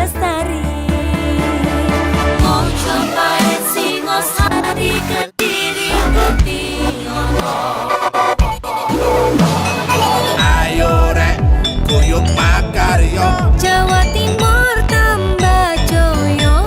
Lestari. Mau cobain Singosari, Kediri, Kutiono. Ayo rek, kuyuk makaryo. Jawa Timur tambah joyo.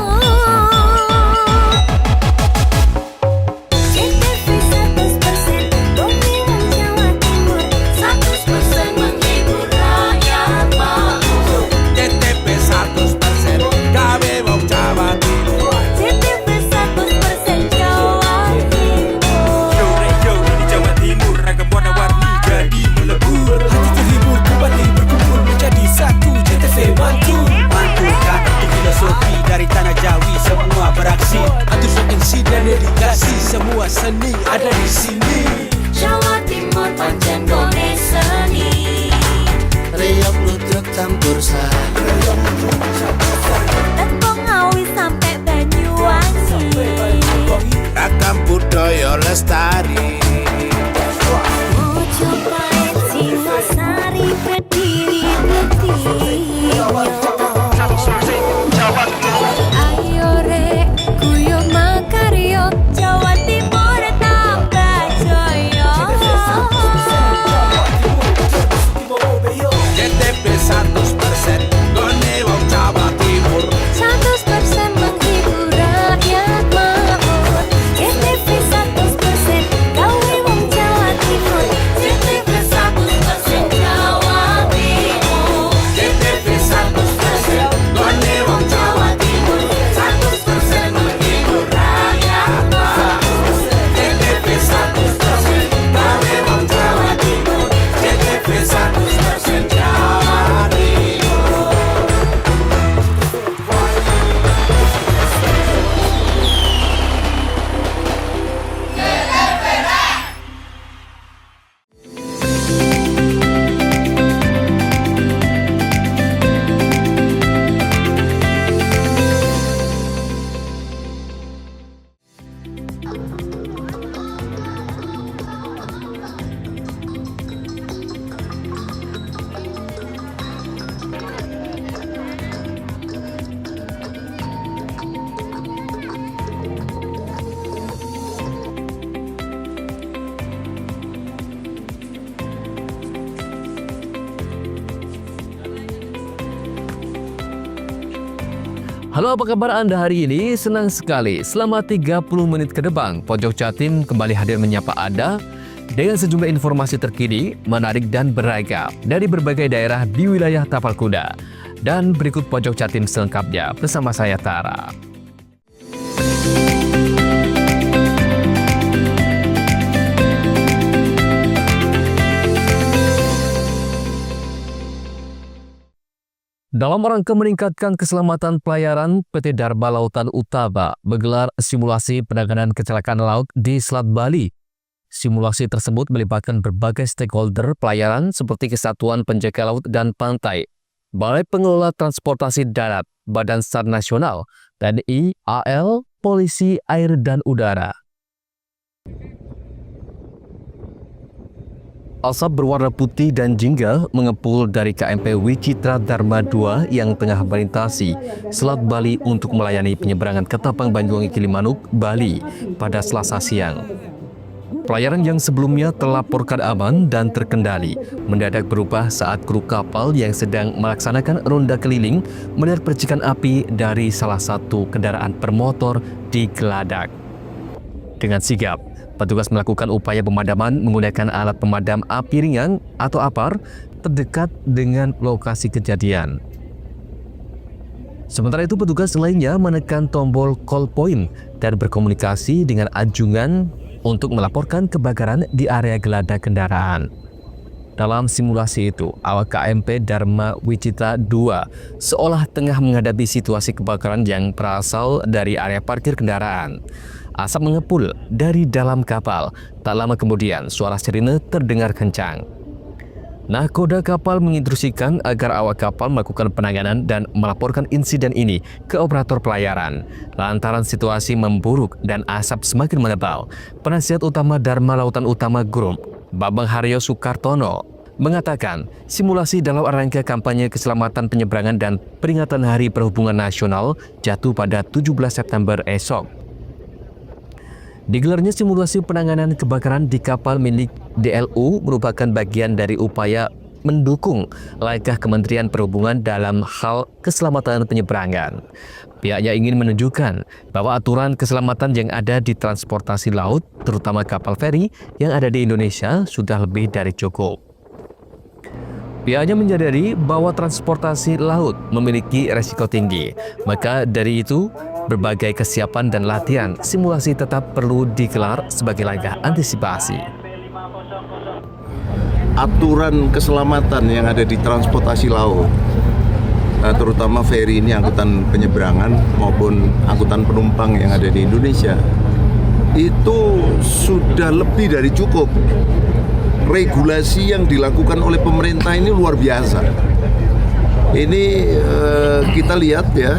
CTV 100% Bumi Wong Jawa Timur, 100% menghibur rakyat makmur. CTP 100% gawe wong Jawa Timur. CTV 100% Jawa Timur. Yo di Jawa Timur ragam warna-warni jadi melebur. Hati terhibur kembali berkumpul menjadi satu. CTV mantu mantulkan untuk filosofi dari tanah Jawi semua beraksi. Atur MC dan dedikasi semua seni ada di sini. Jawa Timur pancen gone seni. Riok ludruk campur sari. Tepung Ngawi sampai Banyuwangi. Ragam budaya lestari. Mau cobain Singosari, Kediri, Kutiono. Ayo rek, kuyuk makaryo. Jawa Timur tambah joyo. CTP 100% gone wong Jawa Timur. 100% menghibur rakyat makmur. CTV 100% gawe wong Jawa Timur. CTV 100% Jawa Timur. CTP 100% gone wong Jawa Timur. 100% menghibur rakyat makmur. CTP 100% gawe wong Jawa Timur. CTP 100% Jawa Timur. Halo, apa kabar Anda hari ini? Senang sekali. Selama 30 menit ke depan, Pojok Jatim kembali hadir menyapa Anda dengan sejumlah informasi terkini, menarik dan beragam dari berbagai daerah di wilayah Tapal Kuda. Dan berikut Pojok Jatim selengkapnya bersama saya Tara. Dalam rangka meningkatkan keselamatan pelayaran, PT Dharma Lautan Utama menggelar simulasi penanganan kecelakaan laut di Selat Bali. Simulasi tersebut melibatkan berbagai stakeholder pelayaran seperti Kesatuan Penjaga Laut dan Pantai, Balai Pengelola Transportasi Darat, Badan SAR Nasional, TNI, AL, Polisi Air dan Udara. Asap berwarna putih dan jingga mengepul dari KMP Wicitra Dharma II yang tengah melintasi Selat Bali untuk melayani penyeberangan Ketapang Banyuwangi Gilimanuk, Bali pada Selasa siang. Pelayaran yang sebelumnya terlaporkan aman dan terkendali mendadak berubah saat kru kapal yang sedang melaksanakan ronda keliling melihat percikan api dari salah satu kendaraan bermotor di Geladak. Dengan sigap, petugas melakukan upaya pemadaman menggunakan alat pemadam api ringan atau APAR terdekat dengan lokasi kejadian. Sementara itu, petugas lainnya menekan tombol call point dan berkomunikasi dengan anjungan untuk melaporkan kebakaran di area geladak kendaraan. Dalam simulasi itu, awak KMP Dharma Wicitra II seolah tengah menghadapi situasi kebakaran yang berasal dari area parkir kendaraan. Asap mengepul dari dalam kapal. Tak lama kemudian, suara sirine terdengar kencang. Nahkoda kapal menginstruksikan agar awak kapal melakukan penanganan dan melaporkan insiden ini ke operator pelayaran. Lantaran situasi memburuk dan asap semakin menebal, Penasihat Utama Dharma Lautan Utama Group, Bambang Haryo Soekartono, mengatakan simulasi dalam rangka kampanye keselamatan penyeberangan dan peringatan Hari Perhubungan Nasional jatuh pada 17 September esok. Digelarnya simulasi penanganan kebakaran di kapal milik DLU merupakan bagian dari upaya mendukung langkah Kementerian Perhubungan dalam hal keselamatan penyeberangan. Pihaknya ingin menunjukkan bahwa aturan keselamatan yang ada di transportasi laut, terutama kapal feri yang ada di Indonesia, sudah lebih dari cukup. Pihaknya menyadari bahwa transportasi laut memiliki resiko tinggi, maka dari itu berbagai kesiapan dan latihan simulasi tetap perlu digelar sebagai langkah antisipasi. Aturan keselamatan yang ada di transportasi laut, terutama feri ini angkutan penyeberangan maupun angkutan penumpang yang ada di Indonesia, itu sudah lebih dari cukup. Regulasi yang dilakukan oleh pemerintah ini luar biasa. Ini kita lihat ya,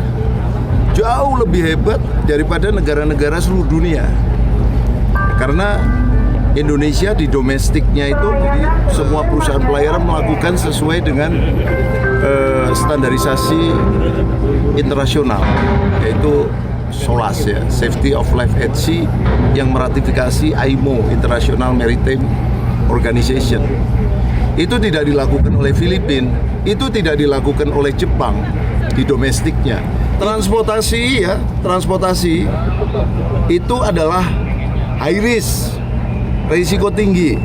jauh lebih hebat daripada negara-negara seluruh dunia. Karena Indonesia di domestiknya itu, jadi semua perusahaan pelayaran melakukan sesuai dengan standarisasi internasional, yaitu SOLAS ya, Safety of Life at Sea, yang meratifikasi IMO, International Maritime Organization. Itu tidak dilakukan oleh Filipina, itu tidak dilakukan oleh Jepang di domestiknya. Transportasi itu adalah high risk, risiko tinggi.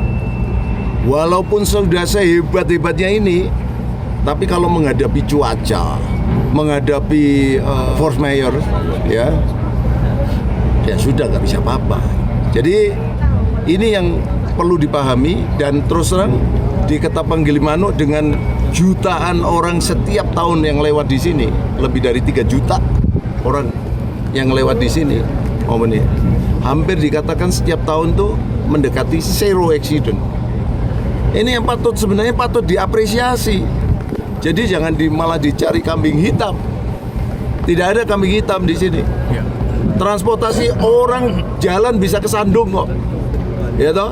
Walaupun sudah sehebat-hebatnya ini, tapi kalau menghadapi cuaca, menghadapi force majeure, ya sudah nggak bisa apa-apa. Jadi ini yang perlu dipahami, dan terus terang di Ketapang Gilimanuk dengan jutaan orang setiap tahun yang lewat di sini, lebih dari 3 juta orang yang lewat di sini, hampir dikatakan setiap tahun tuh mendekati zero accident. Ini yang sebenarnya patut diapresiasi. Jadi jangan malah dicari kambing hitam. Tidak ada kambing hitam di sini. Transportasi orang jalan bisa kesandung kok, ya toh.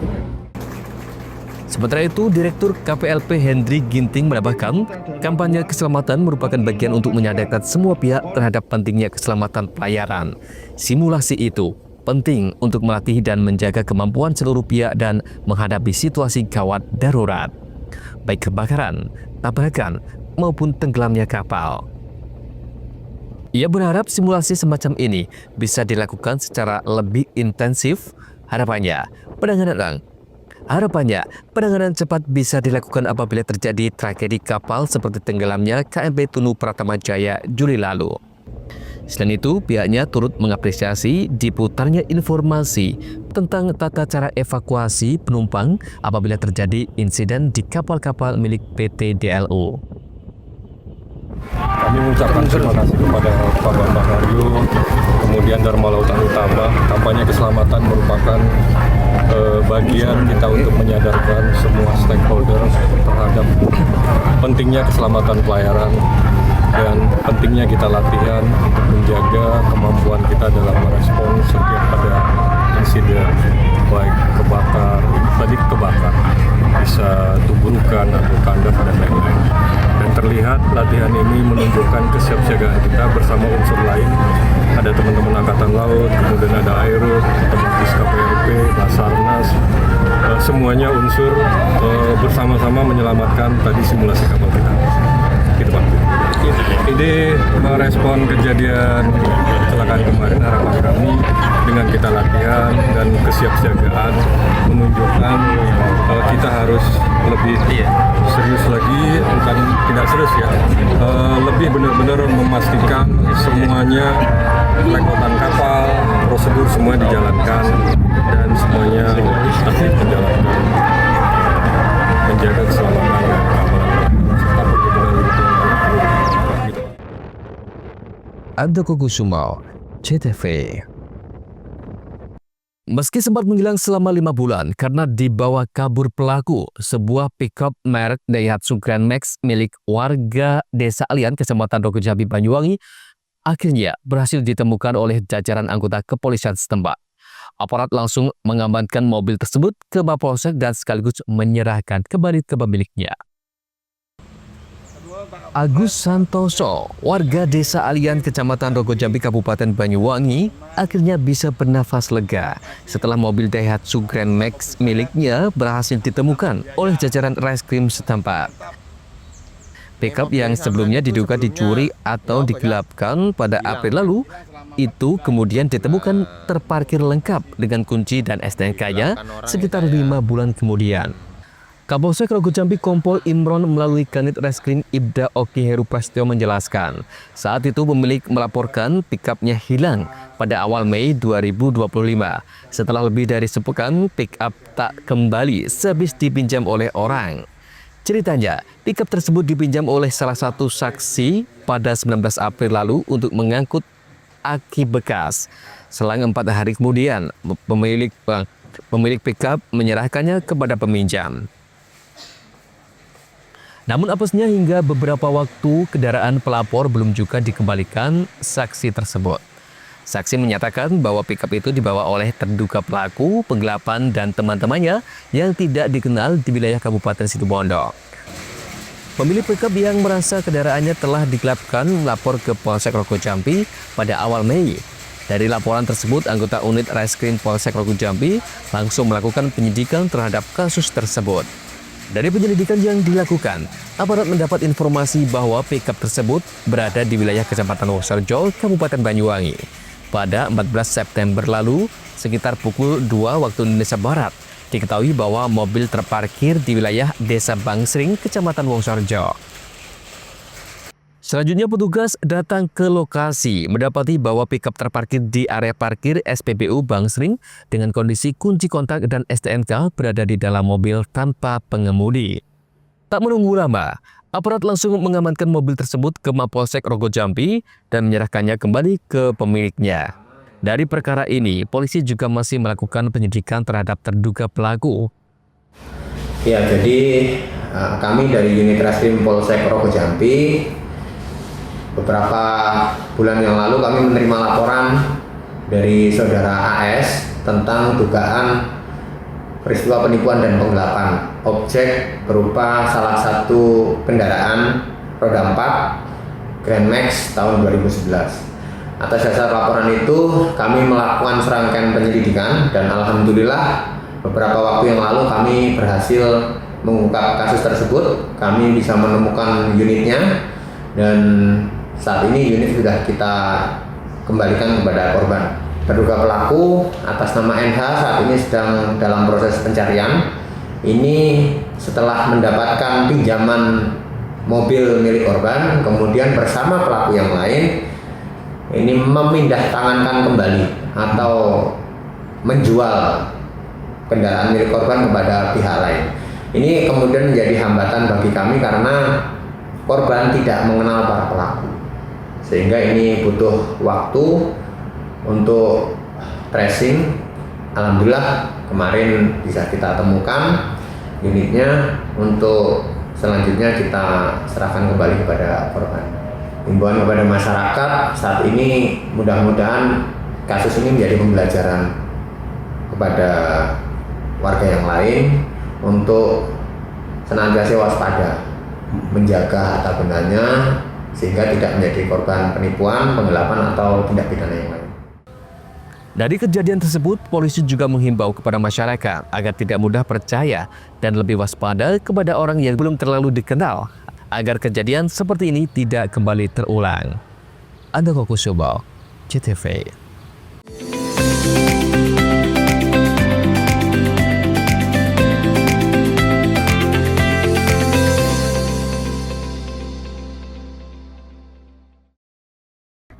Sementara itu, Direktur KPLP Hendri Ginting menambahkan, kampanye keselamatan merupakan bagian untuk menyadarkan semua pihak terhadap pentingnya keselamatan pelayaran. Simulasi itu penting untuk melatih dan menjaga kemampuan seluruh pihak dan menghadapi situasi gawat darurat, baik kebakaran, tabrakan, maupun tenggelamnya kapal. Ia berharap simulasi semacam ini bisa dilakukan secara lebih intensif. Harapannya, penanganan cepat bisa dilakukan apabila terjadi tragedi kapal seperti tenggelamnya KMP Tunu Pratama Jaya Juli lalu. Selain itu, pihaknya turut mengapresiasi diputarnya informasi tentang tata cara evakuasi penumpang apabila terjadi insiden di kapal-kapal milik PT DLU. Kami mengucapkan terima kasih kepada Pak Bambang Haryo, kemudian Dharma Lautan Utama. Kampanye keselamatan merupakan bagian kita untuk menyadarkan semua stakeholder terhadap pentingnya keselamatan pelayaran dan pentingnya kita latihan untuk menjaga kemampuan kita dalam merespon setiap ada insiden, baik kebakar bisa tuburukan atau kandas dan lain-lain. Dan terlihat latihan ini menunjukkan kesiapsiagaan kita bersama unsur lain. Ada teman-teman Angkatan Laut, kemudian ada Aero, teman KPLP, Basarnas, semuanya unsur bersama-sama menyelamatkan tadi simulasi kapal kita. Gitu Pak. Ini merespon kejadian kecelakaan kemarin, harapan kami dengan kita latihan dan kesiapsiagaan menunjukkan kita harus lebih serius lagi, bukan tidak serius ya, lebih benar-benar memastikan semuanya pelekotan kapal, prosedur semua dijalankan dan semuanya tertib menjalankan, menjaga keselamatan dan keamanan serta perkebunan lingkungan. Andoko Kusumo, CTV. Meski sempat menghilang selama 5 bulan karena dibawa kabur pelaku, sebuah pickup merek Daihatsu Grand Max milik warga Desa Alian, Kecamatan Rokojambi, Banyuwangi, akhirnya berhasil ditemukan oleh jajaran anggota kepolisian setempat. Aparat langsung mengamankan mobil tersebut ke Mapolsek dan sekaligus menyerahkan kembali ke pemiliknya. Agus Santoso, warga Desa Alian, Kecamatan Rogo Jambi, Kabupaten Banyuwangi, akhirnya bisa bernafas lega setelah mobil Daihatsu Grand Max miliknya berhasil ditemukan oleh jajaran reskrim setempat. Pickup yang sebelumnya diduga dicuri atau digelapkan pada April lalu, itu kemudian ditemukan terparkir lengkap dengan kunci dan STNK-nya sekitar 5 bulan kemudian. Kapolsek Rogo Jambi Kompol Imron melalui Kanit Reskrim Ibda Oki Heru Prasetyo menjelaskan, saat itu pemilik melaporkan pickupnya hilang pada awal Mei 2025. Setelah lebih dari sepekan, pickup tak kembali sehabis dipinjam oleh orang. Ceritanya, pickup tersebut dipinjam oleh salah satu saksi pada 19 April lalu untuk mengangkut aki bekas. Selang 4 hari kemudian, pemilik pickup menyerahkannya kepada peminjam. Namun apesnya hingga beberapa waktu kendaraan pelapor belum juga dikembalikan saksi tersebut. Saksi menyatakan bahwa pickup itu dibawa oleh terduga pelaku penggelapan dan teman-temannya yang tidak dikenal di wilayah Kabupaten Situbondo. Pemilik pickup yang merasa kendaraannya telah digelapkan melapor ke Polsek Rogo Jambi pada awal Mei. Dari laporan tersebut, anggota unit Reskrim Polsek Rogo Jambi langsung melakukan penyidikan terhadap kasus tersebut. Dari penyelidikan yang dilakukan, aparat mendapat informasi bahwa pickup tersebut berada di wilayah Kecamatan Wonosorejo, Kabupaten Banyuwangi. Pada 14 September lalu, sekitar pukul 2 waktu Indonesia Barat, diketahui bahwa mobil terparkir di wilayah Desa Bangsring, Kecamatan Wonosorejo. Selanjutnya petugas datang ke lokasi, mendapati bahwa pickup terparkir di area parkir SPBU Bangsring dengan kondisi kunci kontak dan STNK berada di dalam mobil tanpa pengemudi. Tak menunggu lama, aparat langsung mengamankan mobil tersebut ke Mapolsek Rogo Jambi dan menyerahkannya kembali ke pemiliknya. Dari perkara ini, polisi juga masih melakukan penyidikan terhadap terduga pelaku. Ya, jadi kami dari unit Reskrim Polsek Rogo Jambi beberapa bulan yang lalu kami menerima laporan dari saudara AS tentang dugaan peristiwa penipuan dan penggelapan objek berupa salah satu kendaraan roda 4 Grand Max tahun 2011. Atas dasar laporan itu kami melakukan serangkaian penyelidikan dan alhamdulillah beberapa waktu yang lalu kami berhasil mengungkap kasus tersebut. Kami bisa menemukan unitnya dan saat ini unit sudah kita kembalikan kepada korban. Terduga pelaku atas nama NH saat ini sedang dalam proses pencarian. Ini setelah mendapatkan pinjaman mobil milik korban, kemudian bersama pelaku yang lain ini memindah tangankan kembali atau menjual kendaraan milik korban kepada pihak lain. Ini kemudian menjadi hambatan bagi kami karena korban tidak mengenal para pelaku. Sehingga ini butuh waktu untuk tracing. Alhamdulillah kemarin bisa kita temukan unitnya, untuk selanjutnya kita serahkan kembali kepada korban. Himbauan kepada masyarakat saat ini, mudah-mudahan kasus ini menjadi pembelajaran kepada warga yang lain untuk senantiasa waspada, menjaga harta bendanya sehingga tidak menjadi korban penipuan, penggelapan atau tindak pidana yang lain. Dari kejadian tersebut, polisi juga menghimbau kepada masyarakat agar tidak mudah percaya dan lebih waspada kepada orang yang belum terlalu dikenal agar kejadian seperti ini tidak kembali terulang. Andoko Kusubo, CTV.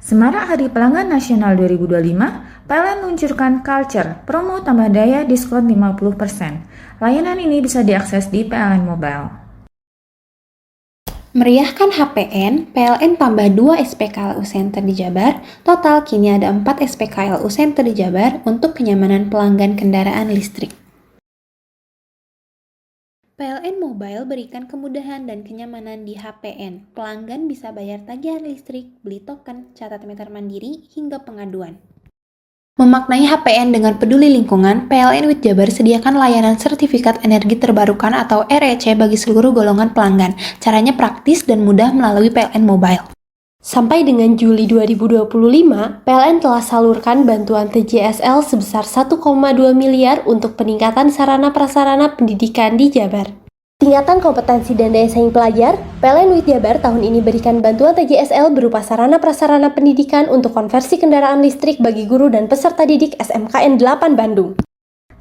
Semarak Hari Pelanggan Nasional 2025, PLN luncurkan Culture, promo tambah daya diskon 50%. Layanan ini bisa diakses di PLN Mobile. Meriahkan HPN, PLN tambah 2 SPKLU Center di Jabar, total kini ada 4 SPKLU Center di Jabar untuk kenyamanan pelanggan kendaraan listrik. PLN Mobile berikan kemudahan dan kenyamanan di HPN. Pelanggan bisa bayar tagihan listrik, beli token, catat meter mandiri, hingga pengaduan. Memaknai HPN dengan peduli lingkungan, PLN WIT Jabar sediakan layanan sertifikat energi terbarukan atau REC bagi seluruh golongan pelanggan. Caranya praktis dan mudah melalui PLN Mobile. Sampai dengan Juli 2025, PLN telah salurkan bantuan TJSL sebesar 1,2 miliar untuk peningkatan sarana prasarana pendidikan di Jabar. Tingkatan kompetensi dan daya saing pelajar, PLN WIT Jabar tahun ini berikan bantuan TJSL berupa sarana prasarana pendidikan untuk konversi kendaraan listrik bagi guru dan peserta didik SMKN 8 Bandung.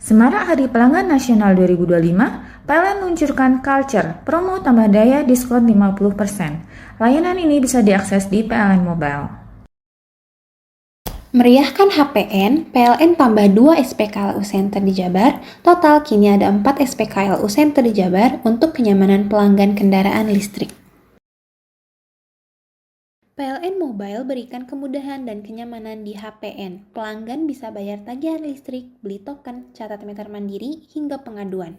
Semarak Hari Pelanggan Nasional 2025, PLN luncurkan Culture, promo tambah daya diskon 50%. Layanan ini bisa diakses di PLN Mobile. Meriahkan HPN, PLN tambah 2 SPKLU Center di Jabar. Total kini ada 4 SPKLU Center di Jabar untuk kenyamanan pelanggan kendaraan listrik. PLN Mobile berikan kemudahan dan kenyamanan di HPN. Pelanggan bisa bayar tagihan listrik, beli token, catat meter mandiri, hingga pengaduan.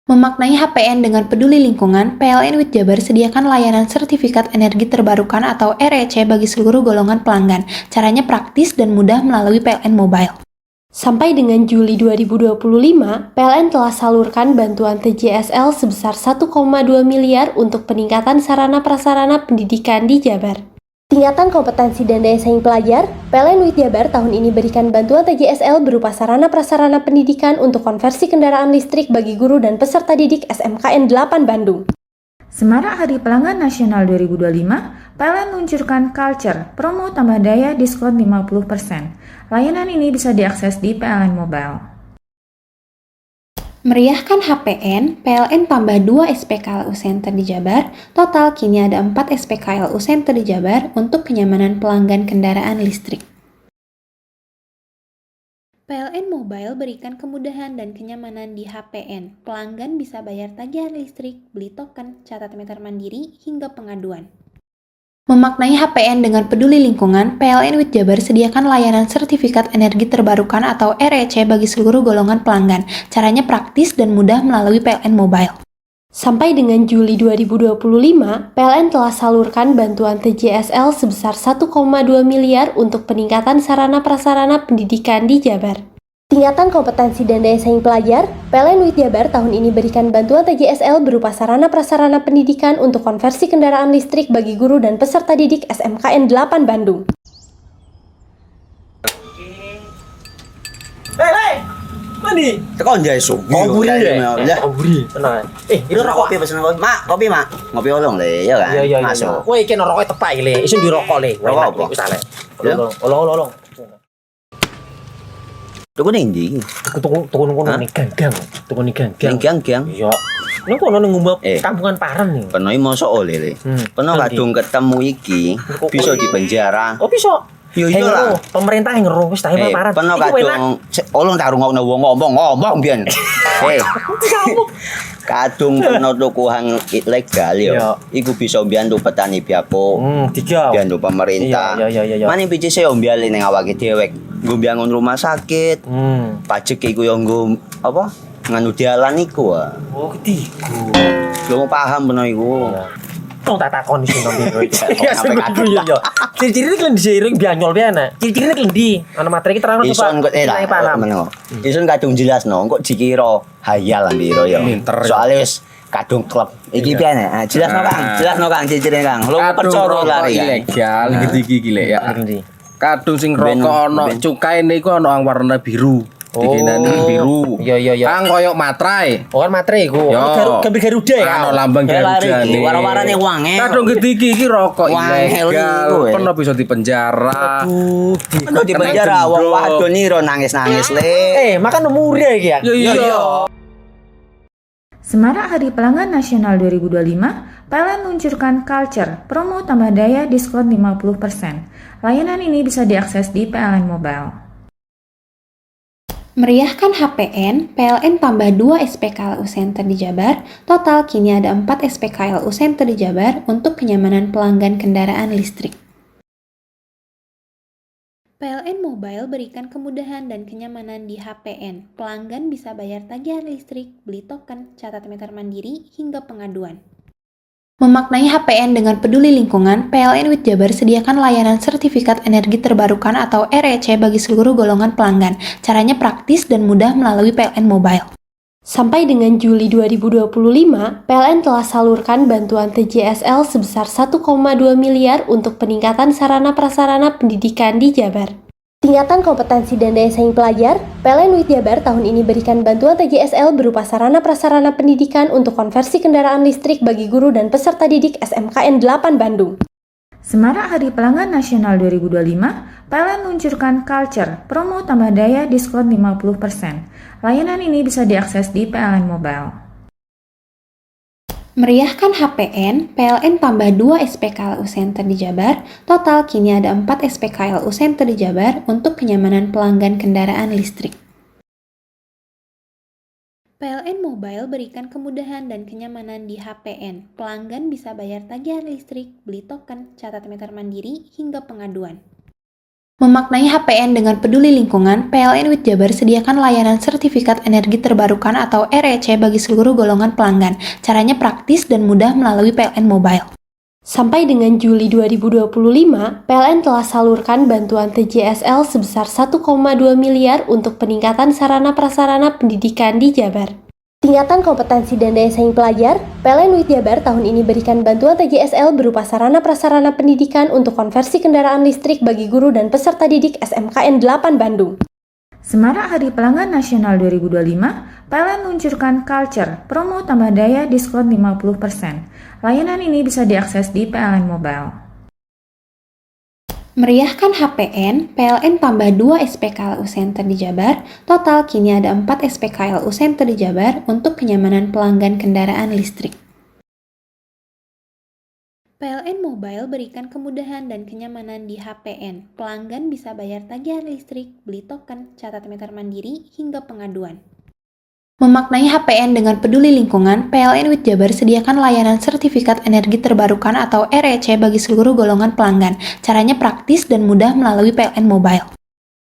Memaknai HPN dengan peduli lingkungan, PLN WIT Jabar sediakan layanan sertifikat energi terbarukan atau REC bagi seluruh golongan pelanggan. Caranya praktis dan mudah melalui PLN Mobile. Sampai dengan Juli 2025, PLN telah salurkan bantuan TJSL sebesar 1,2 miliar untuk peningkatan sarana prasarana pendidikan di Jabar. Tingkatan kompetensi dan daya saing pelajar, PLN WIT Jabar tahun ini berikan bantuan TJSL berupa sarana prasarana pendidikan untuk konversi kendaraan listrik bagi guru dan peserta didik SMKN 8 Bandung. Semarak Hari Pelanggan Nasional 2025, PLN luncurkan Culture, promo tambah daya diskon 50%. Layanan ini bisa diakses di PLN Mobile. Meriahkan HPN, PLN tambah 2 SPKLU Center di Jabar. Total kini ada 4 SPKLU Center di Jabar untuk kenyamanan pelanggan kendaraan listrik. PLN Mobile berikan kemudahan dan kenyamanan di HPN. Pelanggan bisa bayar tagihan listrik, beli token, catat meter mandiri, hingga pengaduan. Memaknai HPN dengan peduli lingkungan, PLN WIT Jabar sediakan layanan sertifikat energi terbarukan atau REC bagi seluruh golongan pelanggan. Caranya praktis dan mudah melalui PLN Mobile. Sampai dengan Juli 2025, PLN telah salurkan bantuan TJSL sebesar 1,2 miliar untuk peningkatan sarana prasarana pendidikan di Jabar. Tingkatan kompetensi dan daya saing pelajar, PLN WIT Jabar tahun ini berikan bantuan TJSL berupa sarana prasarana pendidikan untuk konversi kendaraan listrik bagi guru dan peserta didik SMKN 8 Bandung. Mani? Tekan jaya su. Buri ya? Buri. Tenang. Ini rokok kopi pesen kopi. Mak, kopi mak. Ngopi olong le, ya kan? Iya. Masuk. Woi, kena rokok tepak le. Isun dirokok le. Rokok apa? Wis ale. Olong. Tuku ning ndi? Tuku kono ning ganggang. Tuku ning ganggang. Ning gang. Iya. Nang kono ning ngumbab kampungan Paren nih. Peno iki mosok oleh le. Peno kadung ketemu iki bisa dipenjara. Oh, bisa. Yo iya lah. Pemerintah yang ngeru wis tahe Paren. Peno kadung olong tak rungokno wong ngomong biyen. Kadung peno tuku hang ilegal yo. Iku bisa mbiyantu petani biako. Tiga. Mbiyantu pemerintah. Iya. Mane pici se mbiali ning awake dhewek. Nggo mbiyangun rumah sakit. Pajak iku yo nggo apa? Nganu dalan iku. Oh, ketiku. Lu paham peno iku. Tong tak takon isin nang biro iki. Iya. Ciri-ciri iki ndisiring bianyol piye ana? Ciri-cirine iki ndi? Ana materi iki terang to, Pak. Ison kok lah. Ison kadung jelasno, kok dikira hayal lan biro ya. Soale wis kadung klub. Iki piye nek? Jelasno Kang, ciri-cirine Kang. Lu percaya lari ilegal iki lek ya. Kadung sing rokok ana cukaine iku ana warna biru. Dikenani biru. Iya. Kang koyo materai. Oh, kan materai iku. Gambar Garuda ya. Ana lambang Garuda. Warna-warnane wange. Kadung iki rokok ilegal. Pernah bisa dipenjara. Pernah dipenjara wong wadon iro nangis-nangis le. Makan murah iki ya. Iya. Semarak Hari Pelanggan Nasional 2025, PLN luncurkan Culture, promo tambah daya diskon 50%. Layanan ini bisa diakses di PLN Mobile. Meriahkan HPN, PLN tambah 2 SPKLU Center di Jabar. Total kini ada 4 SPKLU Center di Jabar untuk kenyamanan pelanggan kendaraan listrik. PLN Mobile berikan kemudahan dan kenyamanan di HPN. Pelanggan bisa bayar tagihan listrik, beli token, catat meter mandiri, hingga pengaduan. Memaknai HPN dengan peduli lingkungan, PLN WIT Jabar sediakan layanan sertifikat energi terbarukan atau REC bagi seluruh golongan pelanggan. Caranya praktis dan mudah melalui PLN Mobile. Sampai dengan Juli 2025, PLN telah salurkan bantuan TJSL sebesar 1,2 miliar untuk peningkatan sarana prasarana pendidikan di Jabar. Tingkatan kompetensi dan daya saing pelajar, PLN WIT Jabar tahun ini berikan bantuan TJSL berupa sarana prasarana pendidikan untuk konversi kendaraan listrik bagi guru dan peserta didik SMKN 8 Bandung. Semarak Hari Pelanggan Nasional 2025, PLN luncurkan Culture, promo tambah daya diskon 50%. Layanan ini bisa diakses di PLN Mobile. Meriahkan HPN, PLN tambah 2 SPKLU Center di Jabar. Total kini ada 4 SPKLU Center di Jabar untuk kenyamanan pelanggan kendaraan listrik. PLN Mobile berikan kemudahan dan kenyamanan di HPN. Pelanggan bisa bayar tagihan listrik, beli token, catat meter mandiri, hingga pengaduan. Memaknai HPN dengan peduli lingkungan, PLN WIT Jabar sediakan layanan sertifikat energi terbarukan atau REC bagi seluruh golongan pelanggan. Caranya praktis dan mudah melalui PLN Mobile. Sampai dengan Juli 2025, PLN telah salurkan bantuan TJSL sebesar 1,2 miliar untuk peningkatan sarana prasarana pendidikan di Jabar. Tingkatan kompetensi dan daya saing pelajar, PLN WIT Jabar tahun ini berikan bantuan TJSL berupa sarana prasarana pendidikan untuk konversi kendaraan listrik bagi guru dan peserta didik SMKN 8 Bandung. Semarak Hari Pelanggan Nasional 2025, PLN luncurkan Culture, promo tambah daya diskon 50%. Layanan ini bisa diakses di PLN Mobile. Meriahkan HPN, PLN tambah 2 SPKLU Center di Jabar. Total kini ada 4 SPKLU Center di Jabar untuk kenyamanan pelanggan kendaraan listrik. PLN Mobile berikan kemudahan dan kenyamanan di HPN. Pelanggan bisa bayar tagihan listrik, beli token, catat meter mandiri, hingga pengaduan. Memaknai HPN dengan peduli lingkungan, PLN WIT Jabar sediakan layanan sertifikat energi terbarukan atau REC bagi seluruh golongan pelanggan. Caranya praktis dan mudah melalui PLN Mobile.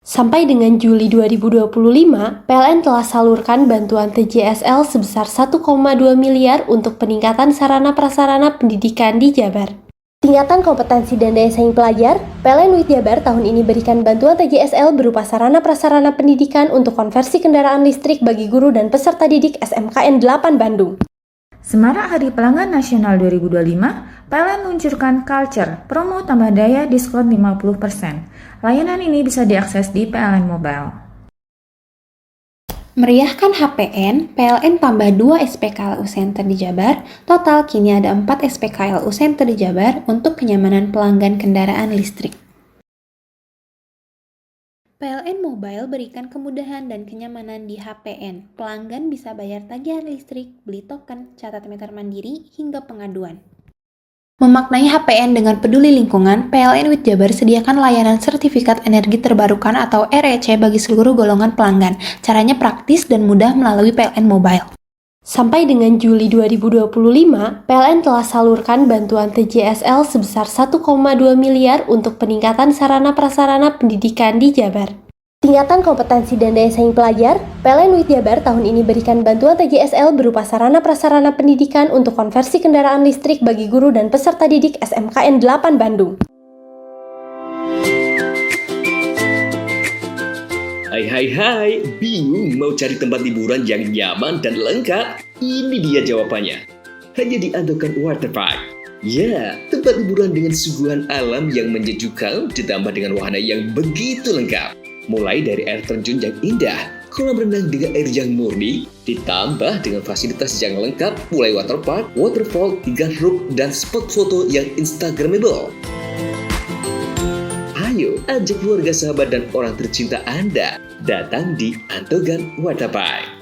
Sampai dengan Juli 2025, PLN telah salurkan bantuan TJSL sebesar 1,2 miliar untuk peningkatan sarana prasarana pendidikan di Jabar. Tingkatan kompetensi dan daya saing pelajar, PLN WIT Jabar tahun ini berikan bantuan TJSL berupa sarana prasarana pendidikan untuk konversi kendaraan listrik bagi guru dan peserta didik SMKN 8 Bandung. Semarak Hari Pelanggan Nasional 2025, PLN luncurkan Culture, promo tambah daya diskon 50%. Layanan ini bisa diakses di PLN Mobile. Meriahkan HPN, PLN tambah 2 SPKLU Center di Jabar. Total kini ada 4 SPKLU Center di Jabar untuk kenyamanan pelanggan kendaraan listrik. PLN Mobile berikan kemudahan dan kenyamanan di HPN. Pelanggan bisa bayar tagihan listrik, beli token, catat meter mandiri, hingga pengaduan. Memaknai HPN dengan peduli lingkungan, PLN WIT Jabar sediakan layanan sertifikat energi terbarukan atau REC bagi seluruh golongan pelanggan. Caranya praktis dan mudah melalui PLN Mobile. Sampai dengan Juli 2025, PLN telah salurkan bantuan TJSL sebesar 1,2 miliar untuk peningkatan sarana prasarana pendidikan di Jabar. Tingkatan kompetensi dan daya saing pelajar, PLN WIT Jabar tahun ini berikan bantuan TJSL berupa sarana prasarana pendidikan untuk konversi kendaraan listrik bagi guru dan peserta didik SMKN 8 Bandung. Hai, bingung mau cari tempat liburan yang nyaman dan lengkap? Ini dia jawabannya. Hanya di Andokan Waterpark. Ya, tempat liburan dengan suguhan alam yang menyejukkan ditambah dengan wahana yang begitu lengkap. Mulai dari air terjun yang indah, kolam renang dengan air yang murni, ditambah dengan fasilitas yang lengkap mulai waterpark, waterfall, hingga roof dan spot foto yang instagramable. Ayo, ajak keluarga, sahabat, dan orang tercinta Anda datang di Andokan Waterpark.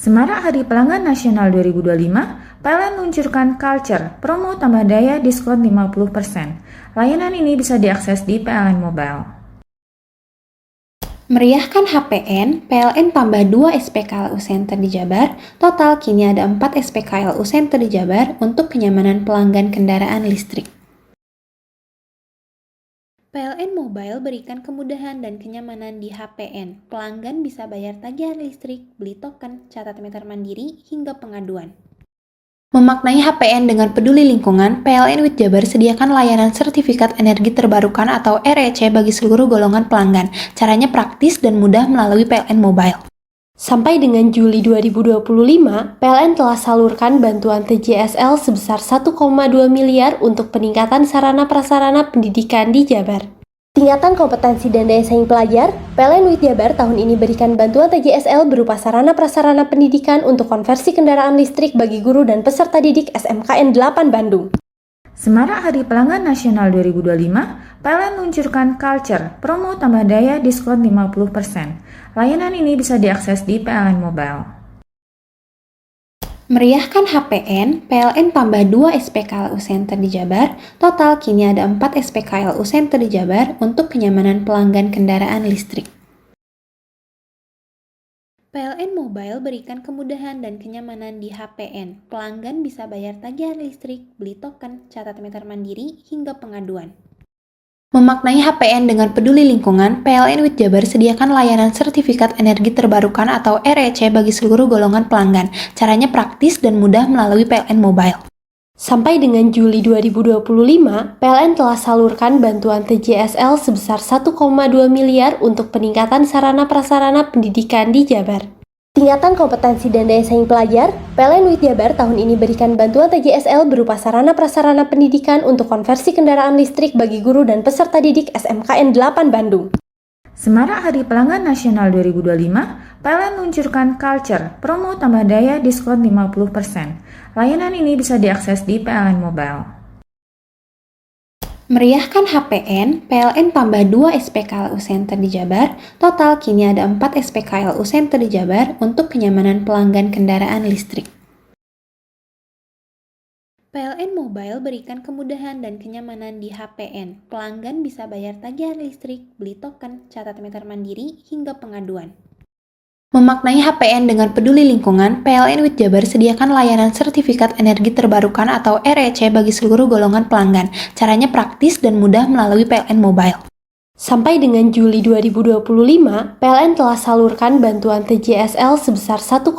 Semarak Hari Pelanggan Nasional 2025, PLN luncurkan Culture, promo tambah daya diskon 50%. Layanan ini bisa diakses di PLN Mobile. Meriahkan HPN, PLN tambah 2 SPKLU Center di Jabar, total kini ada 4 SPKLU Center di Jabar untuk kenyamanan pelanggan kendaraan listrik. PLN Mobile berikan kemudahan dan kenyamanan di HPN. Pelanggan bisa bayar tagihan listrik, beli token, catat meter mandiri, hingga pengaduan. Memaknai HPN dengan peduli lingkungan, PLN WIT Jabar sediakan layanan sertifikat energi terbarukan atau REC bagi seluruh golongan pelanggan. Caranya praktis dan mudah melalui PLN Mobile. Sampai dengan Juli 2025, PLN telah salurkan bantuan TJSL sebesar 1,2 miliar untuk peningkatan sarana prasarana pendidikan di Jabar. Tingkatan kompetensi dan daya saing pelajar, PLN WIT Jabar tahun ini berikan bantuan TJSL berupa sarana prasarana pendidikan untuk konversi kendaraan listrik bagi guru dan peserta didik SMKN 8 Bandung. Semarak Hari Pelanggan Nasional 2025, PLN luncurkan Culture, promo tambah daya diskon 50%. Layanan ini bisa diakses di PLN Mobile. Meriahkan HPN, PLN tambah 2 SPKLU Center di Jabar, total kini ada 4 SPKLU Center di Jabar untuk kenyamanan pelanggan kendaraan listrik. PLN Mobile berikan kemudahan dan kenyamanan di HPN. Pelanggan bisa bayar tagihan listrik, beli token, catat meter mandiri, hingga pengaduan. Memaknai HPN dengan peduli lingkungan, PLN WIT Jabar sediakan layanan sertifikat energi terbarukan atau REC bagi seluruh golongan pelanggan. Caranya praktis dan mudah melalui PLN Mobile. Sampai dengan Juli 2025, PLN telah salurkan bantuan TJSL sebesar 1,2 miliar untuk peningkatan sarana prasarana pendidikan di Jabar. Tingkatan kompetensi dan daya saing pelajar, PLN WIT Jabar tahun ini berikan bantuan TJSL berupa sarana prasarana pendidikan untuk konversi kendaraan listrik bagi guru dan peserta didik SMKN 8 Bandung. Semarak Hari Pelanggan Nasional 2025, PLN luncurkan Culture, promo tambah daya diskon 50%. Layanan ini bisa diakses di PLN Mobile. Meriahkan HPN, PLN tambah 2 SPKLU Center di Jabar, total kini ada 4 SPKLU Center di Jabar untuk kenyamanan pelanggan kendaraan listrik. PLN Mobile berikan kemudahan dan kenyamanan di HPN. Pelanggan bisa bayar tagihan listrik, beli token, catat meter mandiri, hingga pengaduan. Memaknai HPN dengan peduli lingkungan, PLN WIT Jabar sediakan layanan sertifikat energi terbarukan atau REC bagi seluruh golongan pelanggan. Caranya praktis dan mudah melalui PLN Mobile. Sampai dengan Juli 2025, PLN telah salurkan bantuan TJSL sebesar 1,2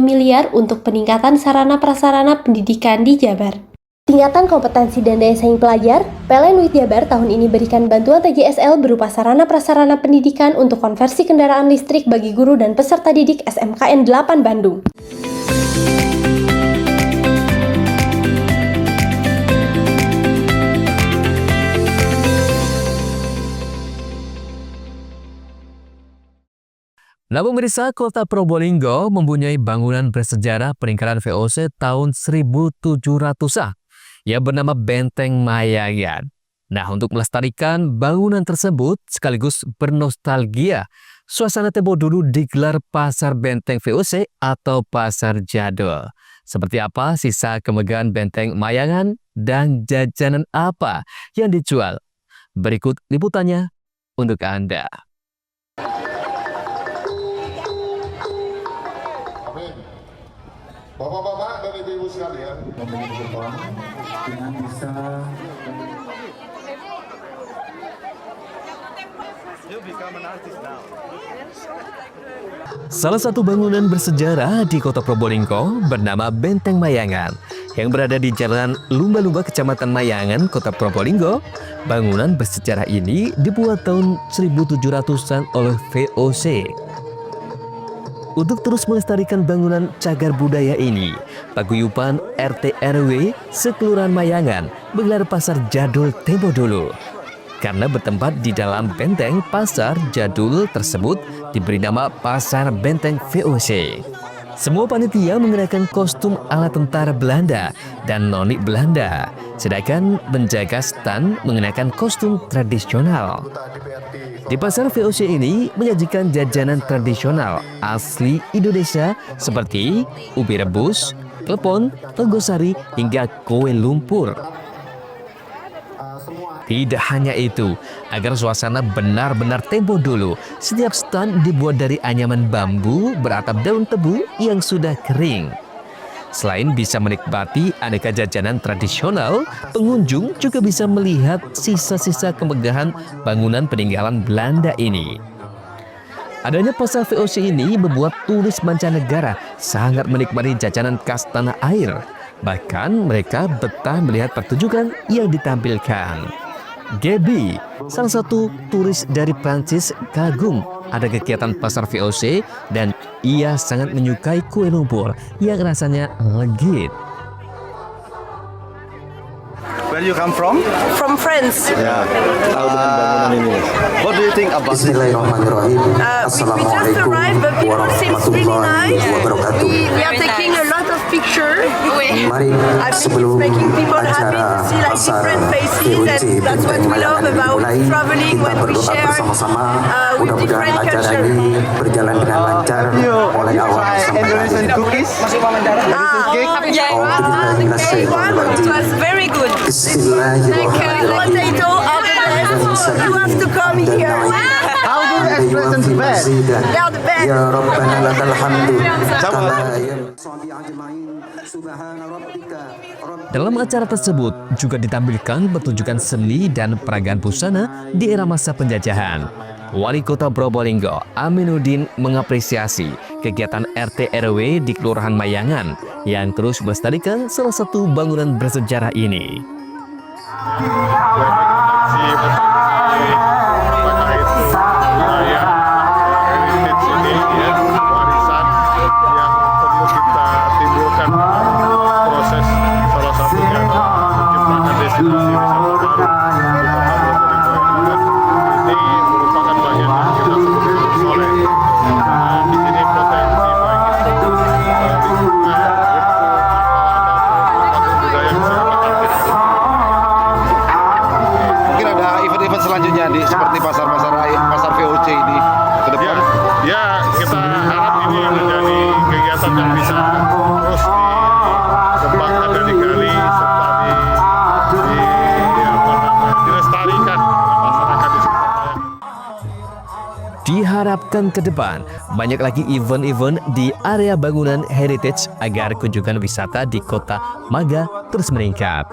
miliar untuk peningkatan sarana prasarana pendidikan di Jabar. Tingkatan kompetensi dan daya saing pelajar, PLN WIT Jabar tahun ini berikan bantuan TJSL berupa sarana prasarana pendidikan untuk konversi kendaraan listrik bagi guru dan peserta didik SMKN 8 Bandung. Nah pemirsa, kota Probolinggo mempunyai bangunan bersejarah peninggalan VOC tahun 1700-an yang bernama Benteng Mayangan. Nah, untuk melestarikan bangunan tersebut sekaligus bernostalgia, suasana tempo dulu digelar Pasar Benteng VOC atau Pasar Jadul. Seperti apa sisa kemegahan Benteng Mayangan dan jajanan apa yang dijual? Berikut liputannya untuk Anda. Bapak-bapak dan ibu-ibu sekalian, dengan bisa Salah satu bangunan bersejarah di kota Probolinggo bernama Benteng Mayangan yang berada di Jalan Lumba-Lumba, Kecamatan Mayangan, kota Probolinggo. Bangunan bersejarah ini dibuat tahun 1700-an oleh VOC. Untuk terus melestarikan bangunan cagar budaya ini, paguyuban RT RW Sekelurahan Mayangan menggelar pasar jadul tempo dulu. Karena bertempat di dalam benteng, pasar jadul tersebut diberi nama Pasar Benteng VOC. Semua panitia mengenakan kostum ala tentara Belanda dan noni Belanda, sedangkan penjaga stan mengenakan kostum tradisional. Di pasar VOC ini menyajikan jajanan tradisional asli Indonesia seperti ubi rebus, klepon, togosari, hingga kue lumpur. Tidak hanya itu, agar suasana benar-benar tempo dulu, setiap stand dibuat dari anyaman bambu beratap daun tebu yang sudah kering. Selain bisa menikmati aneka jajanan tradisional, pengunjung juga bisa melihat sisa-sisa kemegahan bangunan peninggalan Belanda ini. Adanya pasar VOC ini membuat turis mancanegara sangat menikmati jajanan khas tanah air. Bahkan mereka betah melihat pertunjukan yang ditampilkan. Gaby, salah satu turis dari Prancis, kagum ada kegiatan pasar VOC dan ia sangat menyukai kue lumpur yang rasanya legit. Where you come from? From France. Yeah. Tahu dengan bangunan ini. What do you think about it? We just arrived, but people seems really nice. We are taking a lot of pictures. I think it's making people happy to see like different faces, and that's what we love about traveling when we share with different cultures. Berjalan dengan lancar mulai awal sampai akhir. Cookies? It was very good. Potato are the best. You have to come here. How do you express the best? They are the best. Ya Rabbana lakal hamdu. Dalam acara tersebut juga ditampilkan pertunjukan seni dan peragaan busana di era masa penjajahan. Wali Kota Probolinggo, Aminuddin, mengapresiasi kegiatan RT RW di Kelurahan Mayangan yang terus melestarikan salah satu bangunan bersejarah ini. Selanjutnya seperti pasar VOC ini ke depan. Ya, kita harap ini menjadi kegiatan yang bisa terus dikembangkan dan digali serta dilestarikan masyarakat di sekitar. Diharapkan ke depan banyak lagi event-event di area bangunan heritage agar kunjungan wisata di Kota Maga terus meningkat.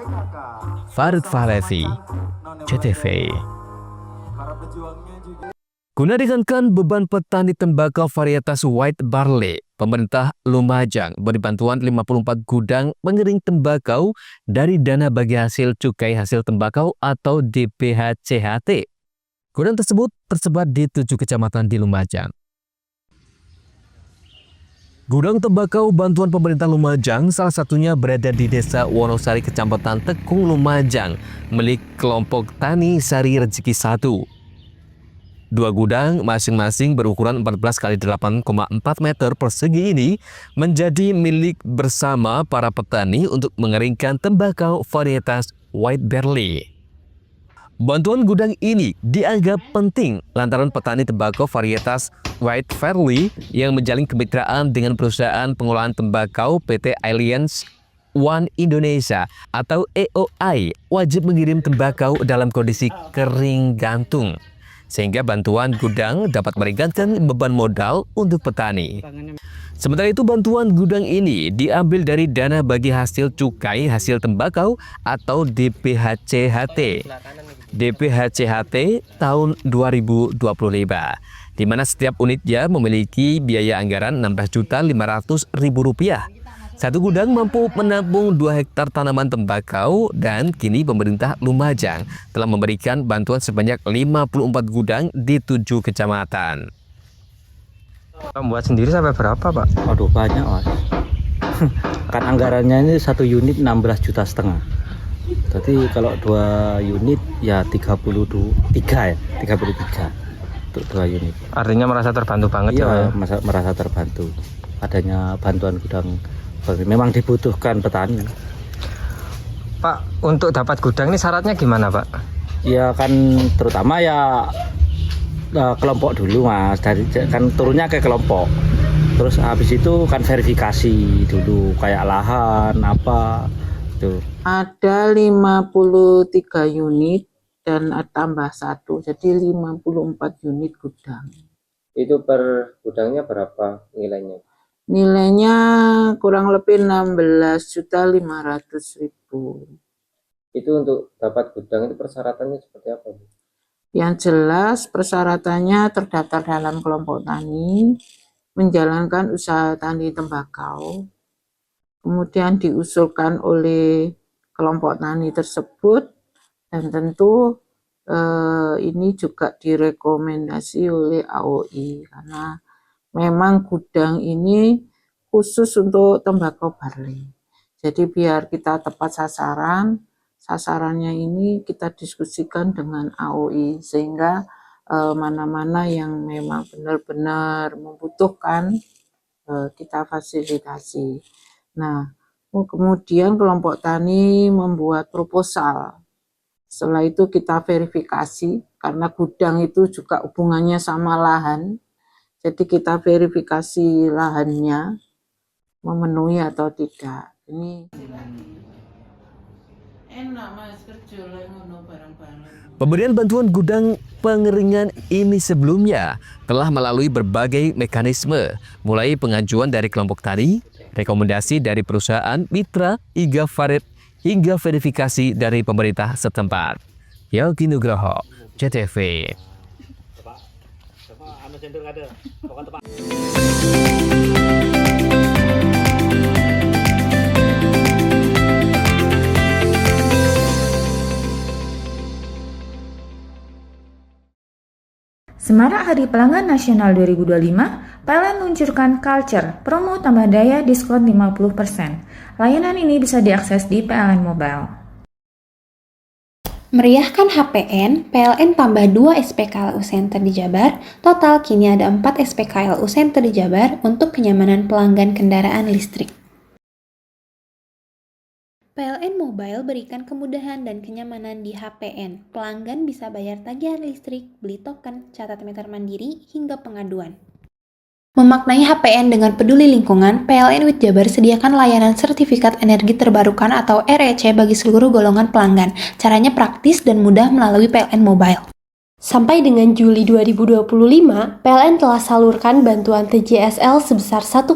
Farid Fahlevi, CTV. Guna ringankan beban petani tembakau varietas white barley, pemerintah Lumajang beri bantuan 54 gudang pengering tembakau dari dana bagi hasil cukai hasil tembakau atau DPHCHT. Gudang tersebut tersebar di 7 kecamatan di Lumajang. Gudang tembakau bantuan pemerintah Lumajang salah satunya berada di Desa Wonosari, Kecamatan Tekung, Lumajang, milik kelompok Tani Sari Rezeki 1. 2 gudang masing-masing berukuran 14 x 8,4 meter persegi ini menjadi milik bersama para petani untuk mengeringkan tembakau varietas white barley. Bantuan gudang ini dianggap penting lantaran petani tembakau varietas white barley yang menjalin kemitraan dengan perusahaan pengolahan tembakau PT Alliance One Indonesia atau EOI wajib mengirim tembakau dalam kondisi kering gantung, sehingga bantuan gudang dapat meringankan beban modal untuk petani. Sementara itu bantuan gudang ini diambil dari dana bagi hasil cukai hasil tembakau atau DPHCHT. DPHCHT tahun 2025, di mana setiap unitnya memiliki biaya anggaran Rp16.500.000. Satu gudang mampu menampung 2 hektar tanaman tembakau dan kini pemerintah Lumajang telah memberikan bantuan sebanyak 54 gudang di 7 kecamatan. Buat sendiri sampai berapa, Pak? Aduh, banyak, Mas. Kan anggarannya ini 1 unit 16,5 juta. Jadi kalau 2 unit ya 33 untuk 2 unit. Artinya merasa terbantu banget ya? Iya, merasa terbantu. Adanya bantuan gudang memang dibutuhkan petani. Pak, untuk dapat gudang ini syaratnya gimana, Pak? Ya kan terutama ya kelompok dulu, Mas. Kan turunnya ke kelompok. Terus habis itu kan verifikasi dulu kayak lahan apa tuh. Ada 53 unit dan tambah 1, jadi 54 unit gudang. Itu per gudangnya berapa nilainya? Nilainya kurang lebih 16.500.000. Itu untuk dapat gudang itu persyaratannya seperti apa, Bu? Yang jelas persyaratannya terdaftar dalam kelompok tani, menjalankan usaha tani tembakau, kemudian diusulkan oleh kelompok tani tersebut, dan tentu ini juga direkomendasi oleh AOI karena memang gudang ini khusus untuk tembakau barley. Jadi biar kita tepat sasarannya ini kita diskusikan dengan AOI sehingga mana-mana yang memang benar-benar membutuhkan kita fasilitasi. Nah, kemudian kelompok tani membuat proposal. Setelah itu kita verifikasi karena gudang itu juga hubungannya sama lahan. Jadi kita verifikasi lahannya memenuhi atau tidak. Ini enak Mas kerja ngono barang-barang. Pemberian bantuan gudang pengeringan ini sebelumnya telah melalui berbagai mekanisme, mulai pengajuan dari kelompok tani, rekomendasi dari perusahaan mitra hingga verifikasi dari pemerintah setempat. Yogi Nugroho, CTV. Semarak Hari Pelanggan Nasional 2025, PLN luncurkan Culture, promo tambah daya diskon 50%. Layanan ini bisa diakses di PLN Mobile. Meriahkan HPN, PLN tambah 2 SPKLU Center di Jabar. Total kini ada 4 SPKLU Center di Jabar untuk kenyamanan pelanggan kendaraan listrik. PLN Mobile berikan kemudahan dan kenyamanan di HPN. Pelanggan bisa bayar tagihan listrik, beli token, catat meter mandiri, hingga pengaduan. Memaknai HPN dengan peduli lingkungan, PLN WIT Jabar sediakan layanan sertifikat energi terbarukan atau REC bagi seluruh golongan pelanggan. Caranya praktis dan mudah melalui PLN Mobile. Sampai dengan Juli 2025, PLN telah salurkan bantuan TJSL sebesar 1,2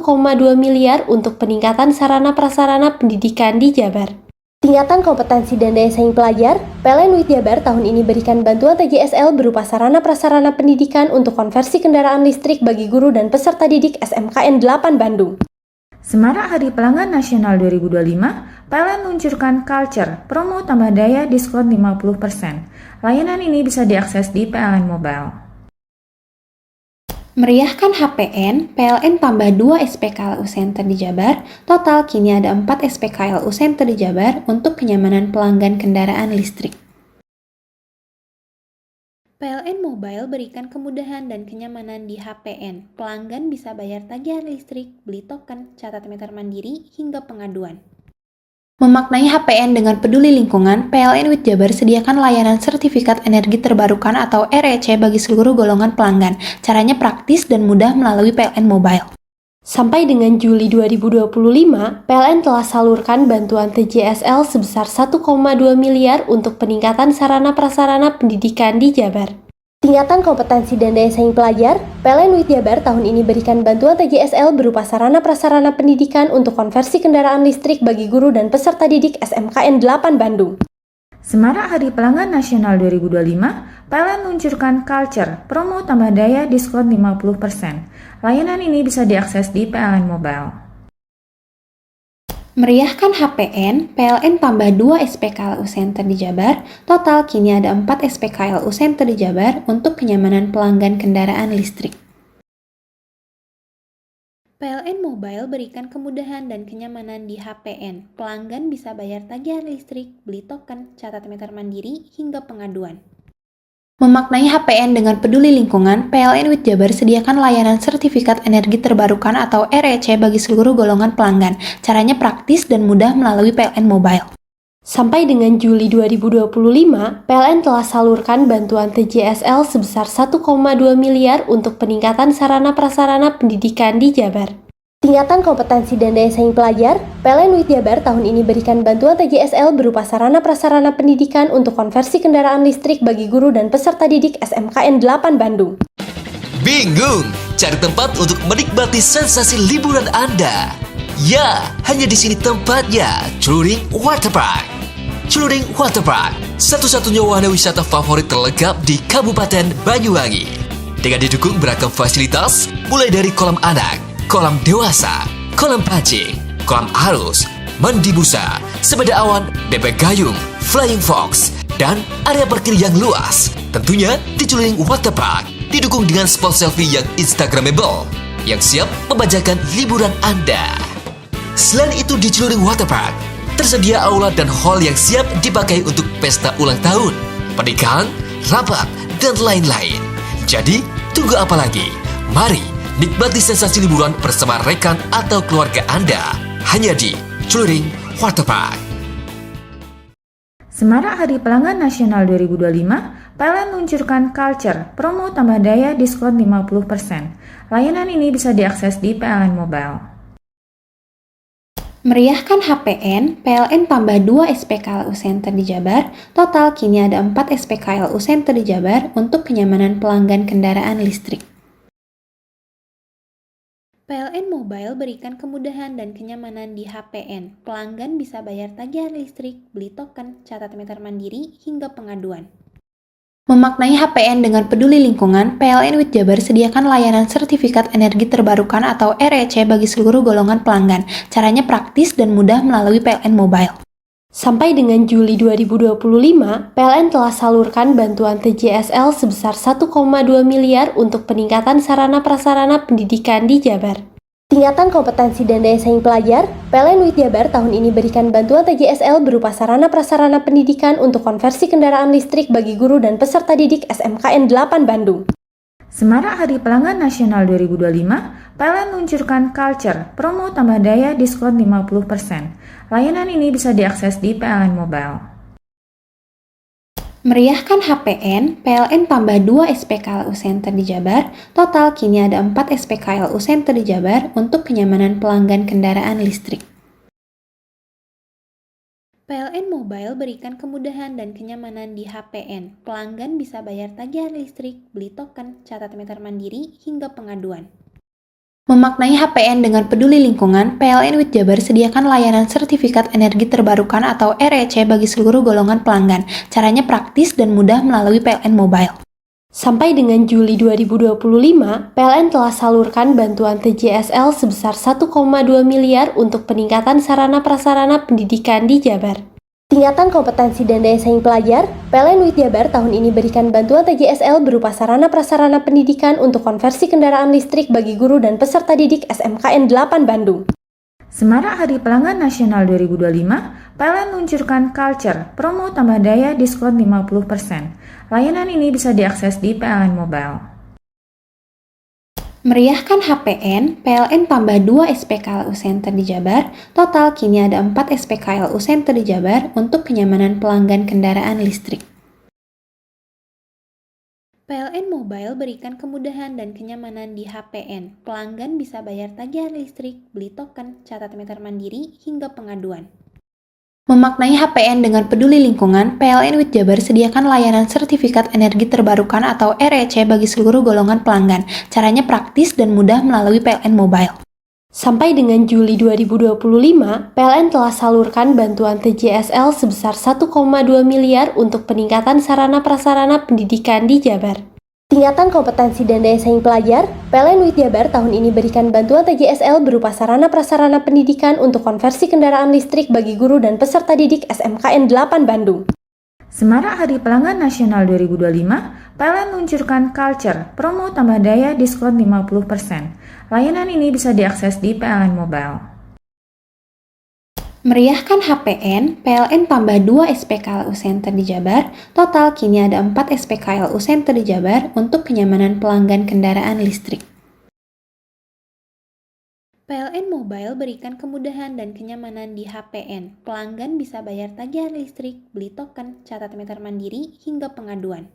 miliar untuk peningkatan sarana-prasarana pendidikan di Jabar. Tingkatan kompetensi dan daya saing pelajar, PLN WIT Jabar tahun ini berikan bantuan TJSL berupa sarana-prasarana pendidikan untuk konversi kendaraan listrik bagi guru dan peserta didik SMKN 8 Bandung. Semarak Hari Pelanggan Nasional 2025, PLN luncurkan Culture, promo tambah daya diskon 50%. Layanan ini bisa diakses di PLN Mobile. Meriahkan HPN, PLN tambah 2 SPKLU Center di Jabar. Total kini ada 4 SPKLU Center di Jabar untuk kenyamanan pelanggan kendaraan listrik. PLN Mobile berikan kemudahan dan kenyamanan di HPN. Pelanggan bisa bayar tagihan listrik, beli token, catat meter mandiri, hingga pengaduan. Memaknai HPN dengan peduli lingkungan, PLN WIT Jabar sediakan layanan sertifikat energi terbarukan atau REC bagi seluruh golongan pelanggan. Caranya praktis dan mudah melalui PLN Mobile. Sampai dengan Juli 2025, PLN telah salurkan bantuan TJSL sebesar 1,2 miliar untuk peningkatan sarana-prasarana pendidikan di Jabar. Tingkatan kompetensi dan daya saing pelajar, PLN WIT Jabar tahun ini berikan bantuan TJSL berupa sarana-prasarana pendidikan untuk konversi kendaraan listrik bagi guru dan peserta didik SMKN 8 Bandung. Semarak Hari Pelanggan Nasional 2025, PLN luncurkan Culture, promo tambah daya diskon 50%. Layanan ini bisa diakses di PLN Mobile. Meriahkan HPN, PLN tambah 2 SPKLU Center di Jabar. Total kini ada 4 SPKLU Center di Jabar untuk kenyamanan pelanggan kendaraan listrik. PLN Mobile berikan kemudahan dan kenyamanan di HPN. Pelanggan bisa bayar tagihan listrik, beli token, catat meter mandiri, hingga pengaduan. Memaknai HPN dengan peduli lingkungan, PLN WIT Jabar sediakan layanan sertifikat energi terbarukan atau REC bagi seluruh golongan pelanggan. Caranya praktis dan mudah melalui PLN Mobile. Sampai dengan Juli 2025, PLN telah salurkan bantuan TJSL sebesar 1,2 miliar untuk peningkatan sarana-prasarana pendidikan di Jabar. Tingkatan kompetensi dan daya saing pelajar, PLN WIT Jabar tahun ini berikan bantuan TJSL berupa sarana prasarana pendidikan untuk konversi kendaraan listrik bagi guru dan peserta didik SMKN 8 Bandung. Bingung? Cari tempat untuk menikmati sensasi liburan Anda. Ya, hanya di sini tempatnya, Celuring Waterpark. Celuring Waterpark, satu-satunya wahana wisata favorit terlengkap di Kabupaten Banyuwangi. Dengan didukung beragam fasilitas, mulai dari kolam anak, kolam dewasa, kolam pancing, kolam arus, mandi busa, sepeda awan, bebek gayung, flying fox, dan area parkir yang luas. Tentunya di Celuring Waterpark, didukung dengan spot selfie yang instagramable, yang siap membajakan liburan Anda. Selain itu di Celuring Waterpark, tersedia aula dan hall yang siap dipakai untuk pesta ulang tahun, pernikahan, rapat, dan lain-lain. Jadi, tunggu apa lagi? Mari nikmati sensasi liburan bersama rekan atau keluarga Anda hanya di Celuring Waterpark. Semarak Hari Pelanggan Nasional 2025, PLN luncurkan Culture, promo tambah daya diskon 50%. Layanan ini bisa diakses di PLN Mobile. Meriahkan HPN, PLN tambah 2 SPKLU Center di Jabar. Total kini ada 4 SPKLU Center di Jabar untuk kenyamanan pelanggan kendaraan listrik. PLN Mobile berikan kemudahan dan kenyamanan di HPN. Pelanggan bisa bayar tagihan listrik, beli token, catat meter mandiri, hingga pengaduan. Memaknai HPN dengan peduli lingkungan, PLN WIT Jabar sediakan layanan sertifikat energi terbarukan atau REC bagi seluruh golongan pelanggan. Caranya praktis dan mudah melalui PLN Mobile. Sampai dengan Juli 2025, PLN telah salurkan bantuan TJSL sebesar 1,2 miliar untuk peningkatan sarana prasarana pendidikan di Jabar. Tingkatan kompetensi dan daya saing pelajar, PLN WIT Jabar tahun ini berikan bantuan TJSL berupa sarana prasarana pendidikan untuk konversi kendaraan listrik bagi guru dan peserta didik SMKN 8 Bandung. Semarak Hari Pelanggan Nasional 2025, PLN luncurkan Culture, promo tambah daya diskon 50%. Layanan ini bisa diakses di PLN Mobile. Meriahkan HPN, PLN tambah 2 SPKLU Center di Jabar. Total kini ada 4 SPKLU Center di Jabar untuk kenyamanan pelanggan kendaraan listrik. PLN Mobile berikan kemudahan dan kenyamanan di HPN. Pelanggan bisa bayar tagihan listrik, beli token, catat meter mandiri, hingga pengaduan. Memaknai HPN dengan peduli lingkungan, PLN WIT Jabar sediakan layanan sertifikat energi terbarukan atau REC bagi seluruh golongan pelanggan. Caranya praktis dan mudah melalui PLN Mobile. Sampai dengan Juli 2025, PLN telah salurkan bantuan TJSL sebesar 1,2 miliar untuk peningkatan sarana prasarana pendidikan di Jabar. Tingkatan kompetensi dan daya saing pelajar, PLN WIT Jabar tahun ini berikan bantuan TJSL berupa sarana prasarana pendidikan untuk konversi kendaraan listrik bagi guru dan peserta didik SMKN 8 Bandung. Semarak Hari Pelanggan Nasional 2025, PLN luncurkan Culture, promo tambah daya diskon 50%. Layanan ini bisa diakses di PLN Mobile. Meriahkan HPN, PLN tambah 2 SPKLU Center di Jabar. Total kini ada 4 SPKLU Center di Jabar untuk kenyamanan pelanggan kendaraan listrik. PLN Mobile berikan kemudahan dan kenyamanan di HPN. Pelanggan bisa bayar tagihan listrik, beli token, catat meter mandiri, hingga pengaduan. Memaknai HPN dengan peduli lingkungan, PLN WIT Jabar sediakan layanan sertifikat energi terbarukan atau REC bagi seluruh golongan pelanggan. Caranya praktis dan mudah melalui PLN Mobile. Sampai dengan Juli 2025, PLN telah salurkan bantuan TJSL sebesar 1,2 miliar untuk peningkatan sarana prasarana pendidikan di Jabar. Tingkatan kompetensi dan daya saing pelajar, PLN WIT Jabar tahun ini berikan bantuan TJSL berupa sarana prasarana pendidikan untuk konversi kendaraan listrik bagi guru dan peserta didik SMKN 8 Bandung. Semarak Hari Pelanggan Nasional 2025, PLN luncurkan Culture, promo tambah daya diskon 50%. Layanan ini bisa diakses di PLN Mobile. Meriahkan HPN, PLN tambah 2 SPKLU Center di Jabar. Total kini ada 4 SPKLU Center di Jabar untuk kenyamanan pelanggan kendaraan listrik. PLN Mobile berikan kemudahan dan kenyamanan di HPN. Pelanggan bisa bayar tagihan listrik, beli token, catat meter mandiri, hingga pengaduan.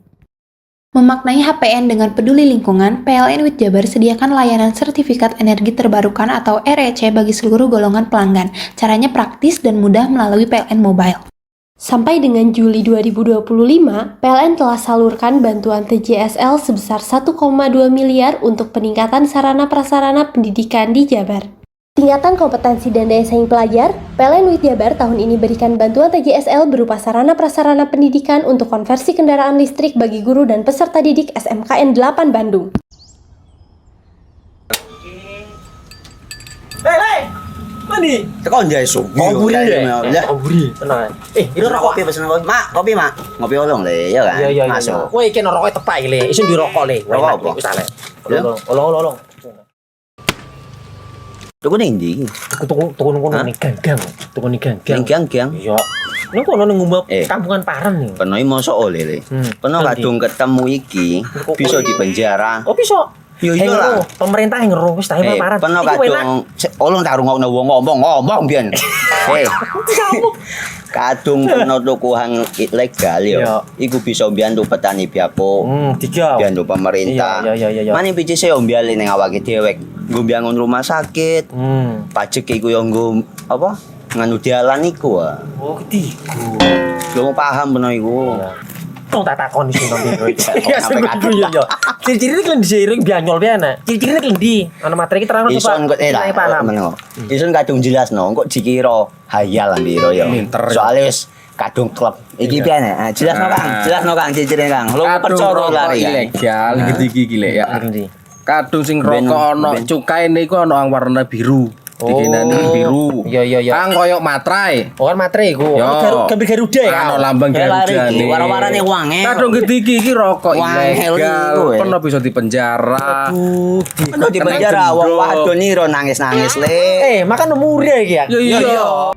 Memaknai HPN dengan peduli lingkungan, PLN WIT Jabar sediakan layanan sertifikat energi terbarukan atau REC bagi seluruh golongan pelanggan. Caranya praktis dan mudah melalui PLN Mobile. Sampai dengan Juli 2025, PLN telah salurkan bantuan TJSL sebesar 1,2 miliar untuk peningkatan sarana prasarana pendidikan di Jabar. Tingkatan kompetensi dan daya saing pelajar, PLN WIT Jabar tahun ini berikan bantuan TJSL berupa sarana prasarana pendidikan untuk konversi kendaraan listrik bagi guru dan peserta didik SMKN 8 Bandung. Hei, mandi. Tekan jaya su. Buri deh. Ya, buri. Tenang. Ini rokok. Kopi pesen kopi. Mak, kopi mak. Ngopi olong le, ya kan? Iya. Masuk. Woi, kena rokok tepak le. Isun dirokok le. Rokok apa? Wis ale. Olong. Tuku ning ndi? Tuku ning gang. Tuku ning gang. Gang. Iya. Ning kono ning ngumap kampungan Paren nih. Peno iki mosok oleh le. Peno kadung ketemu iki bisa dipenjara. Oh, bisa. Yo iya lah. Pemerintah yang ngeru wis tahe Paren. Peno kadung olong tak rungokno wong ngomong biyen. Kadung peno tuku hang ilegal yo. Iku bisa mbiyantu petani biako. Mbiyantu pemerintah. Iya. Mane pici se mbiali ning awake dhewek. Nggo mbiangun rumah sakit. Pajak iku yo nggo apa? Nganu dalan iku. Oh, ketiku. Lu paham peno iku. Tong tak takon isin nang biro iki. Ya yo. Ciri-cirine kan diseiring bianyol piye ana. Ciri-cirine klendi. Ana materi iki terang to, Pak. Ison kok meneng. Ison kadung jelasno, kok dikira hayal biro yo. Soale wis kadung klub. Iki piye nek? Jelasno Kang ciri-cirine Kang. Lu percaya lari. Ilegal iki lek ya. Kadung sing rokok ana cukaine iku ana warna biru. Dikenani biru. Iya. Kang koyo materai. Oh, kan materai iku. Gambar Garuda ya. Ano lambang Garuda nih. Warna-warnane wangel. Kadung iki rokok ilegal. Pernah bisa dipenjara. Pernah dipenjara wong wadon iro nangis-nangis le. Makan murah iki ya. Iya.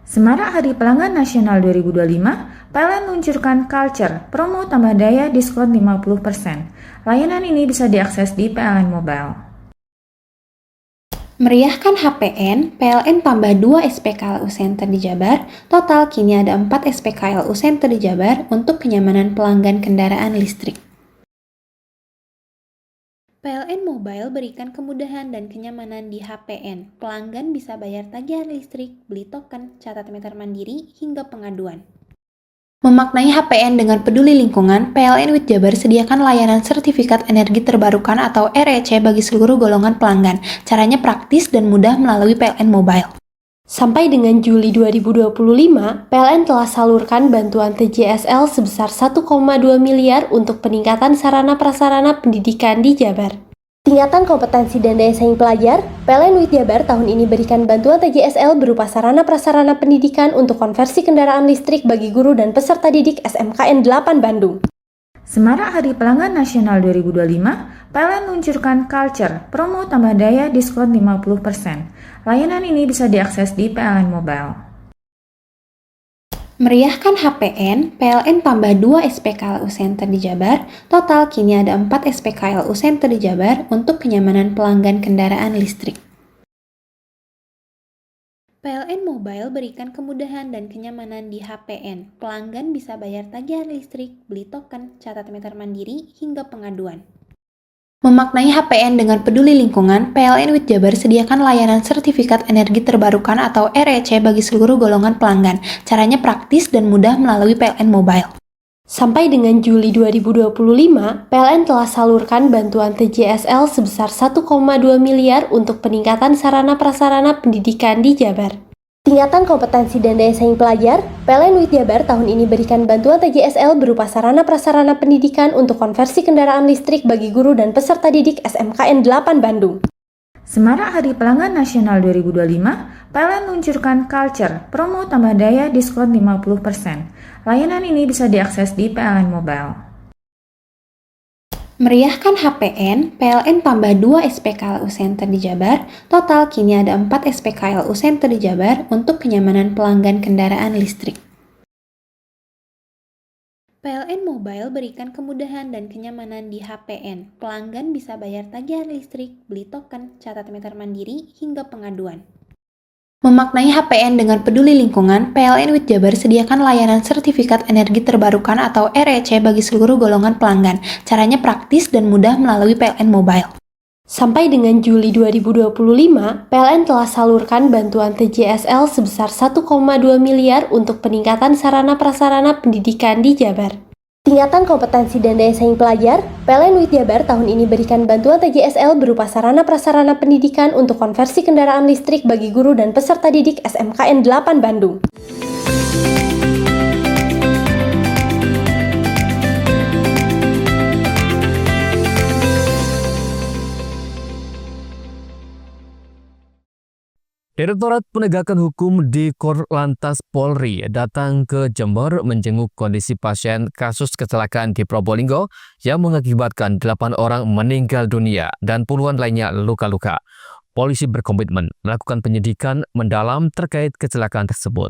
Semarak Hari Pelanggan Nasional 2025, PLN luncurkan Culture, promo tambah daya diskon 50%. Layanan ini bisa diakses di PLN Mobile. Meriahkan HPN, PLN tambah 2 SPKLU Center di Jabar. Total kini ada 4 SPKLU Center di Jabar untuk kenyamanan pelanggan kendaraan listrik. PLN Mobile berikan kemudahan dan kenyamanan di HPN. Pelanggan bisa bayar tagihan listrik, beli token, catat meter mandiri, hingga pengaduan. Memaknai HPN dengan peduli lingkungan, PLN WIT Jabar sediakan layanan sertifikat energi terbarukan atau REC bagi seluruh golongan pelanggan. Caranya praktis dan mudah melalui PLN Mobile. Sampai dengan Juli 2025, PLN telah salurkan bantuan TJSL sebesar 1,2 miliar untuk peningkatan sarana prasarana pendidikan di Jabar. Tingkatan kompetensi dan daya saing pelajar, PLN WIT Jabar tahun ini berikan bantuan TJSL berupa sarana prasarana pendidikan untuk konversi kendaraan listrik bagi guru dan peserta didik SMKN 8 Bandung. Semarak Hari Pelanggan Nasional 2025, PLN luncurkan Culture, promo tambah daya diskon 50%. Layanan ini bisa diakses di PLN Mobile. Meriahkan HPN, PLN tambah 2 SPKLU Center di Jabar. Total kini ada 4 SPKLU Center di Jabar untuk kenyamanan pelanggan kendaraan listrik. PLN Mobile berikan kemudahan dan kenyamanan di HPN. Pelanggan bisa bayar tagihan listrik, beli token, catat meter mandiri, hingga pengaduan. Memaknai HPN dengan peduli lingkungan, PLN WIT Jabar sediakan layanan sertifikat energi terbarukan atau REC bagi seluruh golongan pelanggan. Caranya praktis dan mudah melalui PLN Mobile. Sampai dengan Juli 2025, PLN telah salurkan bantuan TJSL sebesar 1,2 miliar untuk peningkatan sarana prasarana pendidikan di Jabar. Tingkatan kompetensi dan daya saing pelajar, PLN WIT Jabar tahun ini berikan bantuan TJSL berupa sarana prasarana pendidikan untuk konversi kendaraan listrik bagi guru dan peserta didik SMKN 8 Bandung. Semarak Hari Pelanggan Nasional 2025, PLN luncurkan Culture, promo tambah daya diskon 50%. Layanan ini bisa diakses di PLN Mobile. Meriahkan HPN, PLN tambah 2 SPKLU Center di Jabar. Total kini ada 4 SPKLU Center di Jabar untuk kenyamanan pelanggan kendaraan listrik. PLN Mobile berikan kemudahan dan kenyamanan di HPN. Pelanggan bisa bayar tagihan listrik, beli token, catat meter mandiri, hingga pengaduan. Memaknai HPN dengan peduli lingkungan, PLN WIT Jabar sediakan layanan sertifikat energi terbarukan atau REC bagi seluruh golongan pelanggan. Caranya praktis dan mudah melalui PLN Mobile. Sampai dengan Juli 2025, PLN telah salurkan bantuan TJSL sebesar 1,2 miliar untuk peningkatan sarana prasarana pendidikan di Jabar. Tingkatan kompetensi dan daya saing pelajar, PLN WIT Jabar tahun ini berikan bantuan TJSL berupa sarana prasarana pendidikan untuk konversi kendaraan listrik bagi guru dan peserta didik SMKN 8 Bandung. Direktorat Penegakan Hukum di Korlantas Polri datang ke Jember menjenguk kondisi pasien kasus kecelakaan di Probolinggo yang mengakibatkan 8 orang meninggal dunia dan puluhan lainnya luka-luka. Polisi berkomitmen melakukan penyidikan mendalam terkait kecelakaan tersebut.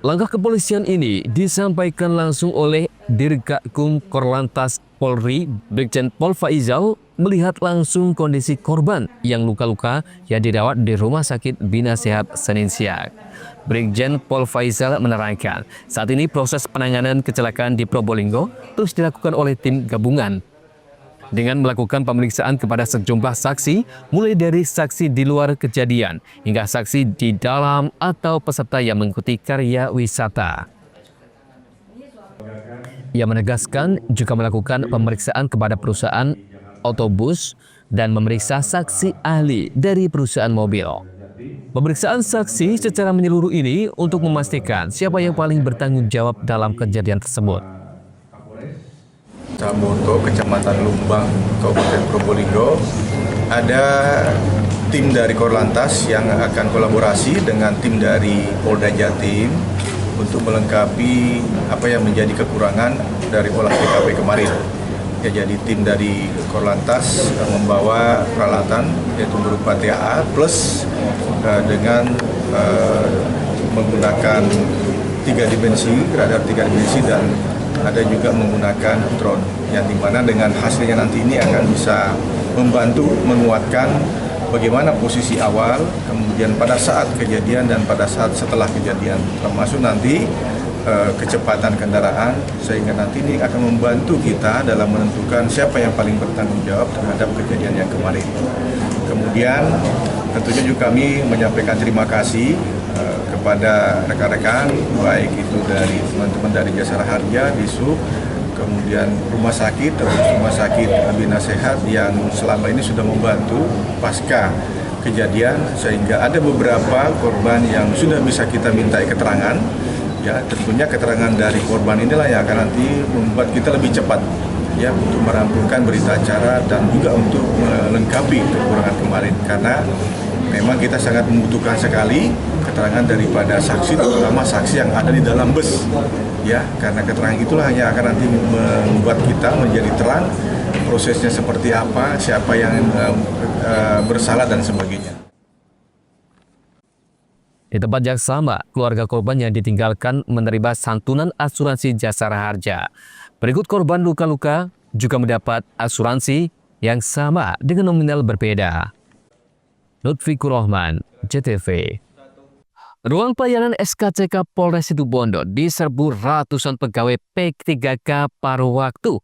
Langkah kepolisian ini disampaikan langsung oleh Dirgakum Korlantas Polri, Brigjen Pol Faizal, melihat langsung kondisi korban yang luka-luka yang dirawat di Rumah Sakit Bina Sehat Senin siang. Brigjen Pol Faizal menerangkan, saat ini proses penanganan kecelakaan di Probolinggo terus dilakukan oleh tim gabungan dengan melakukan pemeriksaan kepada sejumlah saksi, mulai dari saksi di luar kejadian hingga saksi di dalam atau peserta yang mengikuti karya wisata. Ia menegaskan juga melakukan pemeriksaan kepada perusahaan otobus dan memeriksa saksi ahli dari perusahaan mobil. Pemeriksaan saksi secara menyeluruh ini untuk memastikan siapa yang paling bertanggung jawab dalam kejadian tersebut. Camoto, Kecamatan Lumbang, Kabupaten Probolinggo, ada tim dari Korlantas yang akan kolaborasi dengan tim dari Polda Jatim untuk melengkapi apa yang menjadi kekurangan dari olah TKP kemarin. Ya, jadi tim dari Korlantas membawa peralatan yaitu berupa TAA plus dengan menggunakan 3 dimensi, radar 3 dimensi, dan ada juga menggunakan drone yang dimana dengan hasilnya nanti ini akan bisa membantu menguatkan bagaimana posisi awal, kemudian pada saat kejadian dan pada saat setelah kejadian, termasuk nanti kecepatan kendaraan, sehingga nanti ini akan membantu kita dalam menentukan siapa yang paling bertanggung jawab terhadap kejadian yang kemarin. Kemudian tentunya juga kami menyampaikan terima kasih kepada rekan-rekan, baik itu dari teman-teman dari Jasara Harja, Disub, kemudian rumah sakit, terus Rumah Sakit Bina Sehat yang selama ini sudah membantu pasca kejadian, sehingga ada beberapa korban yang sudah bisa kita mintai keterangan. Ya, tentunya keterangan dari korban inilah yang akan nanti membuat kita lebih cepat ya untuk merampungkan berita acara dan juga untuk melengkapi kekurangan kemarin, karena memang kita sangat membutuhkan sekali keterangan daripada saksi, terutama saksi yang ada di dalam bus ya, karena keterangan itulah yang akan nanti membuat kita menjadi terang prosesnya seperti apa, siapa yang bersalah dan sebagainya. Di tempat yang sama, keluarga korban yang ditinggalkan menerima santunan asuransi Jasara Harja. Berikut korban luka-luka juga mendapat asuransi yang sama dengan nominal berbeda. Lutfikur Rahman, JTV. Ruang pelayanan SKCK Polres Situbondo diserbu ratusan pegawai P3K paruh waktu.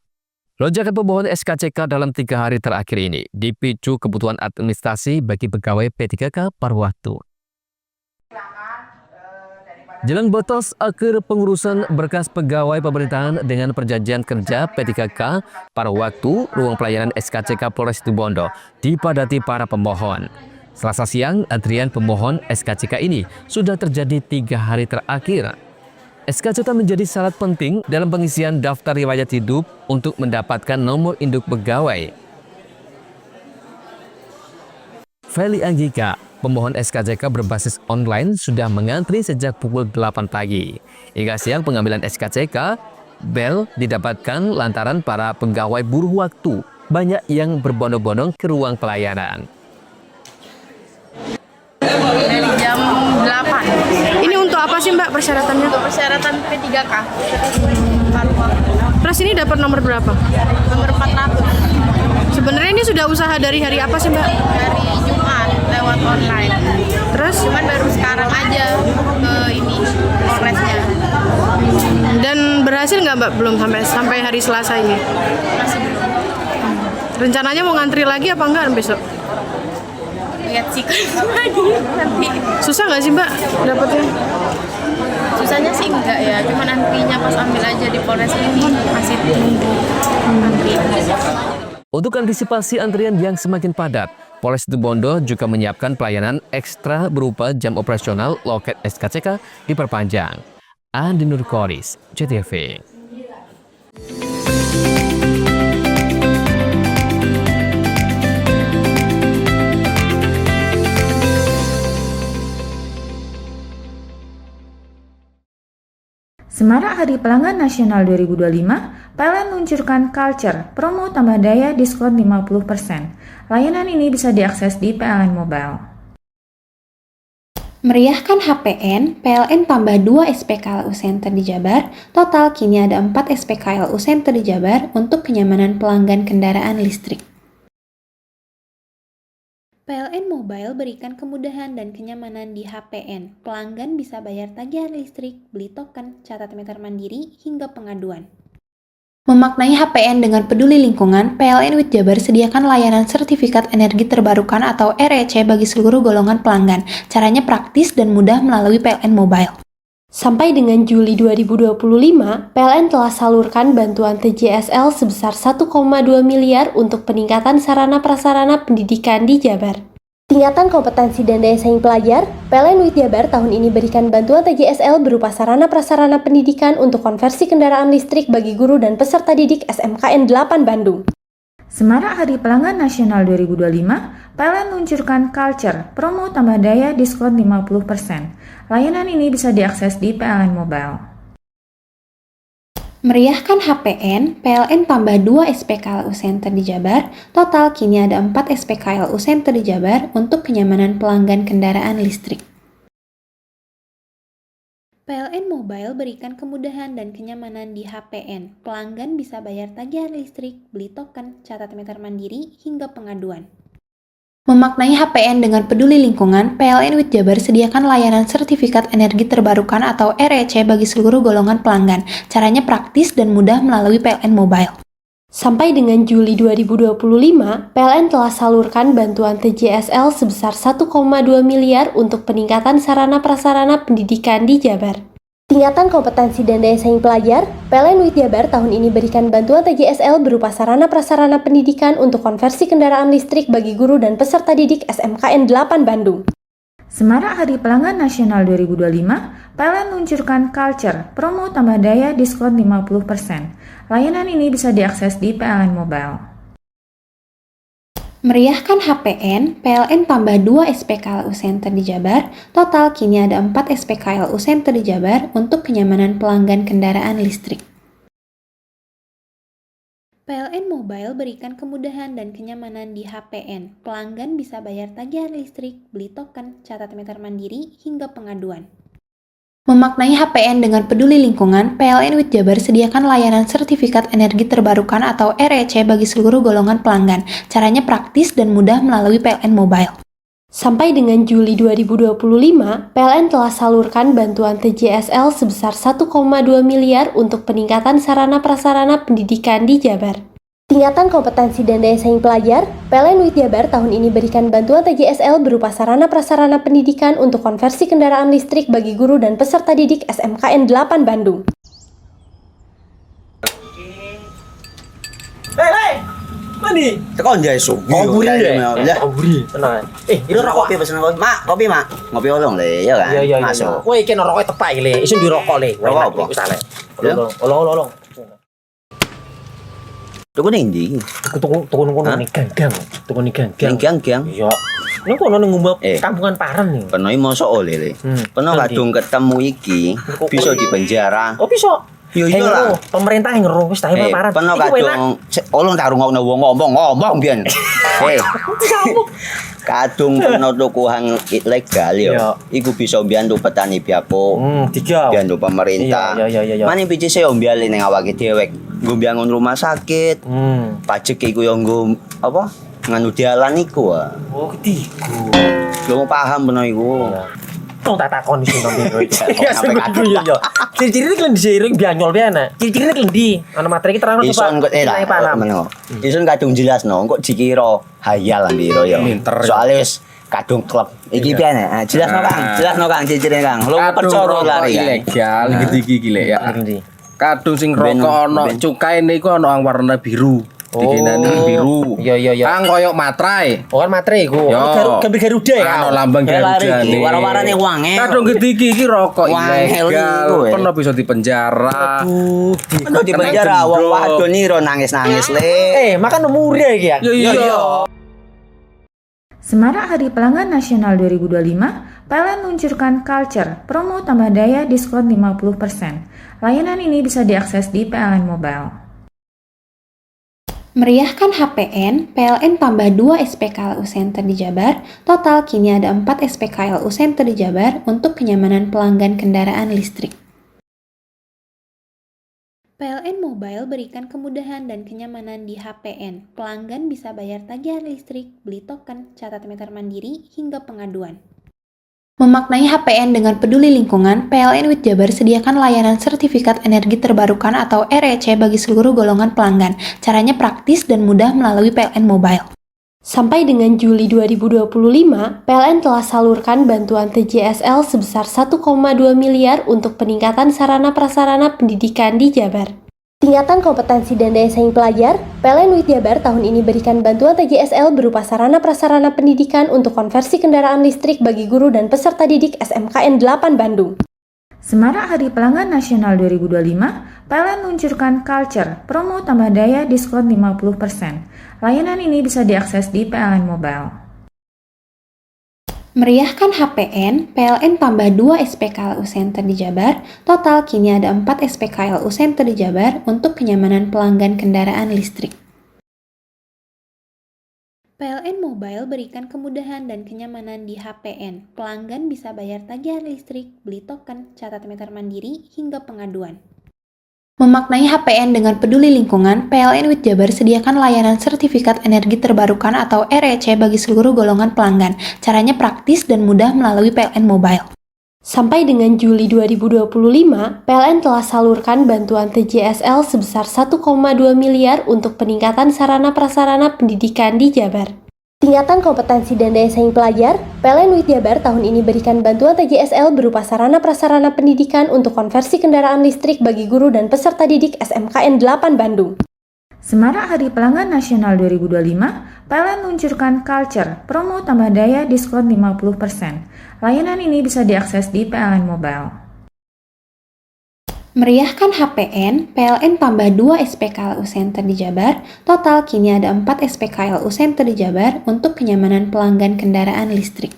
Lonjakan pemohon SKCK dalam 3 hari terakhir ini dipicu kebutuhan administrasi bagi pegawai P3K paruh waktu. Jelang batas akhir pengurusan berkas pegawai pemerintahan dengan perjanjian kerja P3K paruh waktu, ruang pelayanan SKCK Polres Situbondo dipadati para pemohon. Selasa siang, antrian pemohon SKCK ini sudah terjadi 3 hari terakhir. SKCK menjadi syarat penting dalam pengisian daftar riwayat hidup untuk mendapatkan nomor induk pegawai. Feli Anggika, pemohon SKCK berbasis online, sudah mengantri sejak pukul 8 pagi. Hingga siang pengambilan SKCK, bel didapatkan lantaran para pegawai buruh waktu banyak yang berbondong-bondong ke ruang pelayanan. Dari jam 8. Ini untuk apa sih Mbak persyaratannya? Untuk persyaratan P3K. Terus ini dapat nomor berapa? Nomor 400. Sebenarnya ini sudah usaha dari hari apa sih Mbak? Dari Jumat. lewat online. Terus cuman baru sekarang aja ke ini Polresnya. Dan berhasil nggak Mbak? Belum sampai hari Selasa ini. Masih belum. Rencananya mau ngantri lagi apa enggak besok? Lihat sih lagi nanti. Susah nggak sih Mbak dapetnya? Susahnya sih enggak ya, cuman antrinya pas ambil aja di Polres ini masih tunggu antri. Untuk antisipasi antrian yang semakin padat, Polres Situbondo juga menyiapkan pelayanan ekstra berupa jam operasional loket SKCK diperpanjang. Andi Nurkoris, JTV. Semarak Hari Pelanggan Nasional 2025, PLN luncurkan Culture, promo tambah daya diskon 50%. Layanan ini bisa diakses di PLN Mobile. Meriahkan HPN, PLN tambah 2 SPKLU Center di Jabar. Total kini ada 4 SPKLU Center di Jabar untuk kenyamanan pelanggan kendaraan listrik. PLN Mobile berikan kemudahan dan kenyamanan di HPN. Pelanggan bisa bayar tagihan listrik, beli token, catat meter mandiri, hingga pengaduan. Memaknai HPN dengan peduli lingkungan, PLN WIT Jabar sediakan layanan sertifikat energi terbarukan atau REC bagi seluruh golongan pelanggan. Caranya praktis dan mudah melalui PLN Mobile. Sampai dengan Juli 2025, PLN telah salurkan bantuan TJSL sebesar 1,2 miliar untuk peningkatan sarana-prasarana pendidikan di Jabar. Tingkatan kompetensi dan daya saing pelajar, PLN WIT Jabar tahun ini berikan bantuan TJSL berupa sarana-prasarana pendidikan untuk konversi kendaraan listrik bagi guru dan peserta didik SMKN 8 Bandung. Semarak Hari Pelanggan Nasional 2025, PLN luncurkan Culture, promo tambah daya diskon 50%. Layanan ini bisa diakses di PLN Mobile. Meriahkan HPN, PLN tambah 2 SPKLU Center di Jabar. Total kini ada 4 SPKLU Center di Jabar untuk kenyamanan pelanggan kendaraan listrik. PLN Mobile berikan kemudahan dan kenyamanan di HPN. Pelanggan bisa bayar tagihan listrik, beli token, catat meter mandiri, hingga pengaduan. Memaknai HPN dengan peduli lingkungan, PLN WIT Jabar sediakan layanan sertifikat energi terbarukan atau REC bagi seluruh golongan pelanggan. Caranya praktis dan mudah melalui PLN Mobile. Sampai dengan Juli 2025, PLN telah salurkan bantuan TJSL sebesar 1,2 miliar untuk peningkatan sarana-prasarana pendidikan di Jabar. Tingkatan kompetensi dan daya saing pelajar, PLN WIT Jabar tahun ini berikan bantuan TJSL berupa sarana-prasarana pendidikan untuk konversi kendaraan listrik bagi guru dan peserta didik SMKN 8 Bandung. Semarak Hari Pelanggan Nasional 2025, PLN luncurkan Culture, promo tambah daya diskon 50%. Layanan ini bisa diakses di PLN Mobile. Meriahkan HPN, PLN tambah 2 SPKLU Center di Jabar. Total kini ada 4 SPKLU Center di Jabar untuk kenyamanan pelanggan kendaraan listrik. PLN Mobile berikan kemudahan dan kenyamanan di HPN. Pelanggan bisa bayar tagihan listrik, beli token, catat meter mandiri, hingga pengaduan. Memaknai HPN dengan peduli lingkungan, PLN WIT Jabar sediakan layanan sertifikat energi terbarukan atau REC bagi seluruh golongan pelanggan. Caranya praktis dan mudah melalui PLN Mobile. Sampai dengan Juli 2025, PLN telah salurkan bantuan TJSL sebesar 1,2 miliar untuk peningkatan sarana-prasarana pendidikan di Jabar. Tingkatan kompetensi dan daya saing pelajar, PLN WIT Jabar tahun ini berikan bantuan TJSL berupa sarana-prasarana pendidikan untuk konversi kendaraan listrik bagi guru dan peserta didik SMKN 8 Bandung. Hei! Mandi. Tekan jaya su. Komburi ya. Komburi. Tenang. Ini rokok kopi pesen kopi. Mak, kopi mak. Ngopi olong le, ya kan? Iya. Masuk. Woi, iki rokok tepak le. Isin dirokok le. Rokok apa? Wis ale. Olong. Tuku ning ndi? Tuku kono ning gang. Tuku ning gang. Ning gang. Iya. Ning kono ning ngombe kampungan Paren nih. Peno mosok oleh le. Peno kadung ketemu iki bisa dipenjara. Oh bisa. Yo iya lah. Pemerintah yang ngeru wis tahe Paren. Peno kadung olong tak rungokno wong ngomong biyen. Kadung peno tuku hang ilegal yo. Iku bisa mbiyantu petani biako. Mbiyantu pemerintah. Iya. Mane pici se ombyale ning awake dhewek. Nggo mbiyangun rumah sakit. Pajak iku yo nggo apa? nganu dalan iku. Oh, ketiku. Lu paham bener iku. Tong tak takon sing nang biro iki. Ya sebenernya yo. Ciri-ciri klendi seiring bianyol piana. Ciri-cirine klendi. Ana materi iki terang coba. Ison kok meneng. Ison kadung jelasno kok dikira hayal biro yo. Soale wis kadung klub. Iki piana? Jelasno Kang ciri-cirine Kang. Lu percaya lari ilegal iki lek ya. Kadung sing rokok ana cukaine iku ana warna biru. Dikenani biru. Iya. Kang koyo matrai. Oh kan matrai iku. Gambar Garuda ya. Ana lambang Garuda. Warna-warnane wangel. Kadung gede iki rokok ilegal. Pernah bisa dipenjara. Aduh, dipenjara wong wadon iro nangis-nangis le. Makan umure iki ya. Iya. Semarak Hari Pelanggan Nasional 2025, PLN luncurkan Culture, promo tambah daya diskon 50%. Layanan ini bisa diakses di PLN Mobile. Meriahkan HPN, PLN tambah 2 SPKLU Center di Jabar. Total kini ada 4 SPKLU Center di Jabar untuk kenyamanan pelanggan kendaraan listrik. PLN Mobile berikan kemudahan dan kenyamanan di HPN. Pelanggan bisa bayar tagihan listrik, beli token, catat meter mandiri, hingga pengaduan. Memaknai HPN dengan peduli lingkungan, PLN WIT Jabar sediakan layanan sertifikat energi terbarukan atau REC bagi seluruh golongan pelanggan. Caranya praktis dan mudah melalui PLN Mobile. Sampai dengan Juli 2025, PLN telah salurkan bantuan TJSL sebesar 1,2 miliar untuk peningkatan sarana prasarana pendidikan di Jabar. Tingkatan kompetensi dan daya saing pelajar, PLN WIT Jabar tahun ini berikan bantuan TJSL berupa sarana prasarana pendidikan untuk konversi kendaraan listrik bagi guru dan peserta didik SMKN 8 Bandung. Semarak Hari Pelanggan Nasional 2025, PLN luncurkan Culture, promo tambah daya diskon 50%. Layanan ini bisa diakses di PLN Mobile. Meriahkan HPN, PLN tambah 2 SPKLU Center di Jabar. Total kini ada 4 SPKLU Center di Jabar untuk kenyamanan pelanggan kendaraan listrik. PLN Mobile berikan kemudahan dan kenyamanan di HPN. Pelanggan bisa bayar tagihan listrik, beli token, catat meter mandiri, hingga pengaduan. Memaknai HPN dengan peduli lingkungan, PLN WIT Jabar sediakan layanan sertifikat energi terbarukan atau REC bagi seluruh golongan pelanggan. Caranya praktis dan mudah melalui PLN Mobile. Sampai dengan Juli 2025, PLN telah salurkan bantuan TJSL sebesar 1,2 miliar untuk peningkatan sarana prasarana pendidikan di Jabar. Tingkatan kompetensi dan daya saing pelajar, PLN WIT Jabar tahun ini berikan bantuan TJSL berupa sarana prasarana pendidikan untuk konversi kendaraan listrik bagi guru dan peserta didik SMKN 8 Bandung. Semarak Hari Pelanggan Nasional 2025, PLN luncurkan Culture, promo tambah daya diskon 50%. Layanan ini bisa diakses di PLN Mobile. Meriahkan HPN, PLN tambah 2 SPKLU Center di Jabar. Total kini ada 4 SPKLU Center di Jabar untuk kenyamanan pelanggan kendaraan listrik.